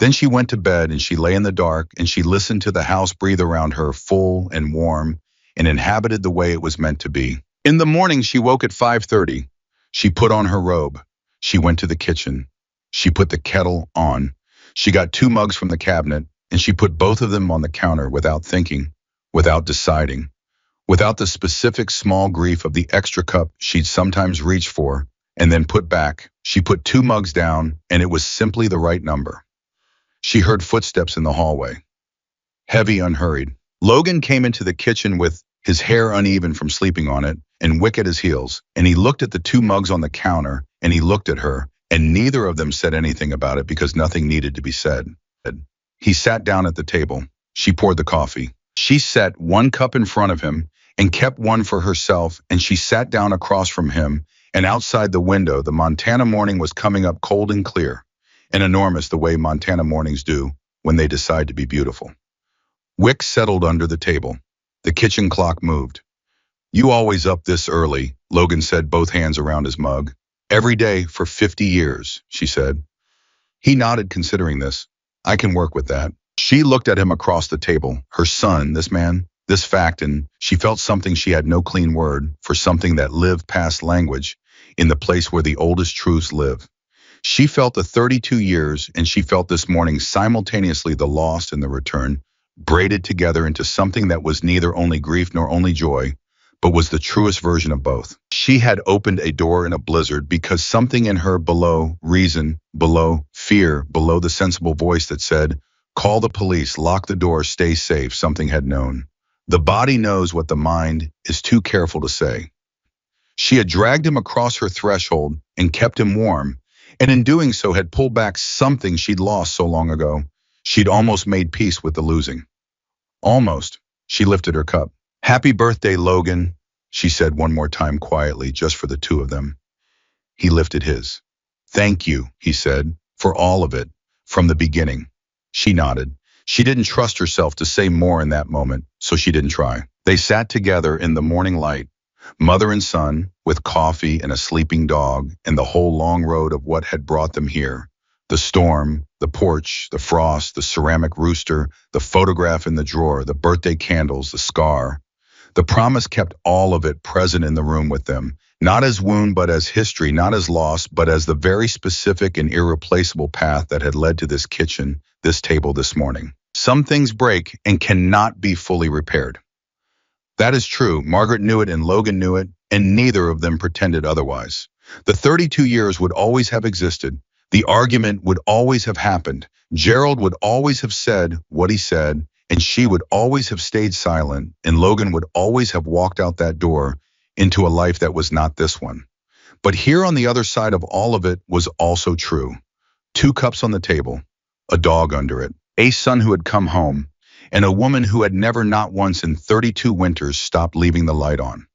Then she went to bed and she lay in the dark and she listened to the house breathe around her, full and warm and inhabited the way it was meant to be. In the morning she woke at 5:30. She put on her robe. She went to the kitchen. She put the kettle on. She got 2 mugs from the cabinet and she put both of them on the counter without thinking, without deciding, without the specific small grief of the extra cup she'd sometimes reach for and then put back. She put 2 mugs down and it was simply the right number. She heard footsteps in the hallway. Heavy, unhurried. Logan came into the kitchen with his hair uneven from sleeping on it and Wick at his heels, and he looked at the 2 mugs on the counter and he looked at her, and neither of them said anything about it because nothing needed to be said. He sat down at the table. She poured the coffee. She set 1 cup in front of him and kept one for herself, and she sat down across from him, and outside the window the Montana morning was coming up cold and clear, and enormous the way Montana mornings do when they decide to be beautiful. Wick settled under the table. The kitchen clock moved. You always up this early, Logan said, both hands around his mug. Every day for 50 years, she said. He nodded, considering this. I can work with that. She looked at him across the table. Her son, this man, this fact, and she felt something she had no clean word for, something that lived past language in the place where the oldest truths live. She felt the 32 years, and she felt this morning simultaneously the lost and the return, braided together into something that was neither only grief nor only joy, but was the truest version of both. She had opened a door in a blizzard because something in her, below reason, below fear, below the sensible voice that said, call the police, lock the door, stay safe, something had known. The body knows what the mind is too careful to say. She had dragged him across her threshold and kept him warm, and in doing so had pulled back something she'd lost so long ago. She'd almost made peace with the losing. Almost. She lifted her cup. Happy birthday, Logan, she said one more time quietly, just for the two of them. He lifted his. Thank you, he said, for all of it, from the beginning. She nodded. She didn't trust herself to say more in that moment, so she didn't try. They sat together in the morning light, mother and son, with coffee and a sleeping dog, and the whole long road of what had brought them here. The storm, the porch, the frost, the ceramic rooster, the photograph in the drawer, the birthday candles, the scar. The promise kept all of it present in the room with them, not as wound but as history, not as loss but as the very specific and irreplaceable path that had led to this kitchen, this table this morning. Some things break and cannot be fully repaired. That is true. Margaret knew it and Logan knew it, and neither of them pretended otherwise. The 32 years would always have existed. The argument would always have happened. Gerald would always have said what he said, and she would always have stayed silent, and Logan would always have walked out that door into a life that was not this one. But here on the other side of all of it was also true. 2 cups on the table, a dog under it, a son who had come home, and a woman who had never, not once in 32 winters, stopped leaving the light on.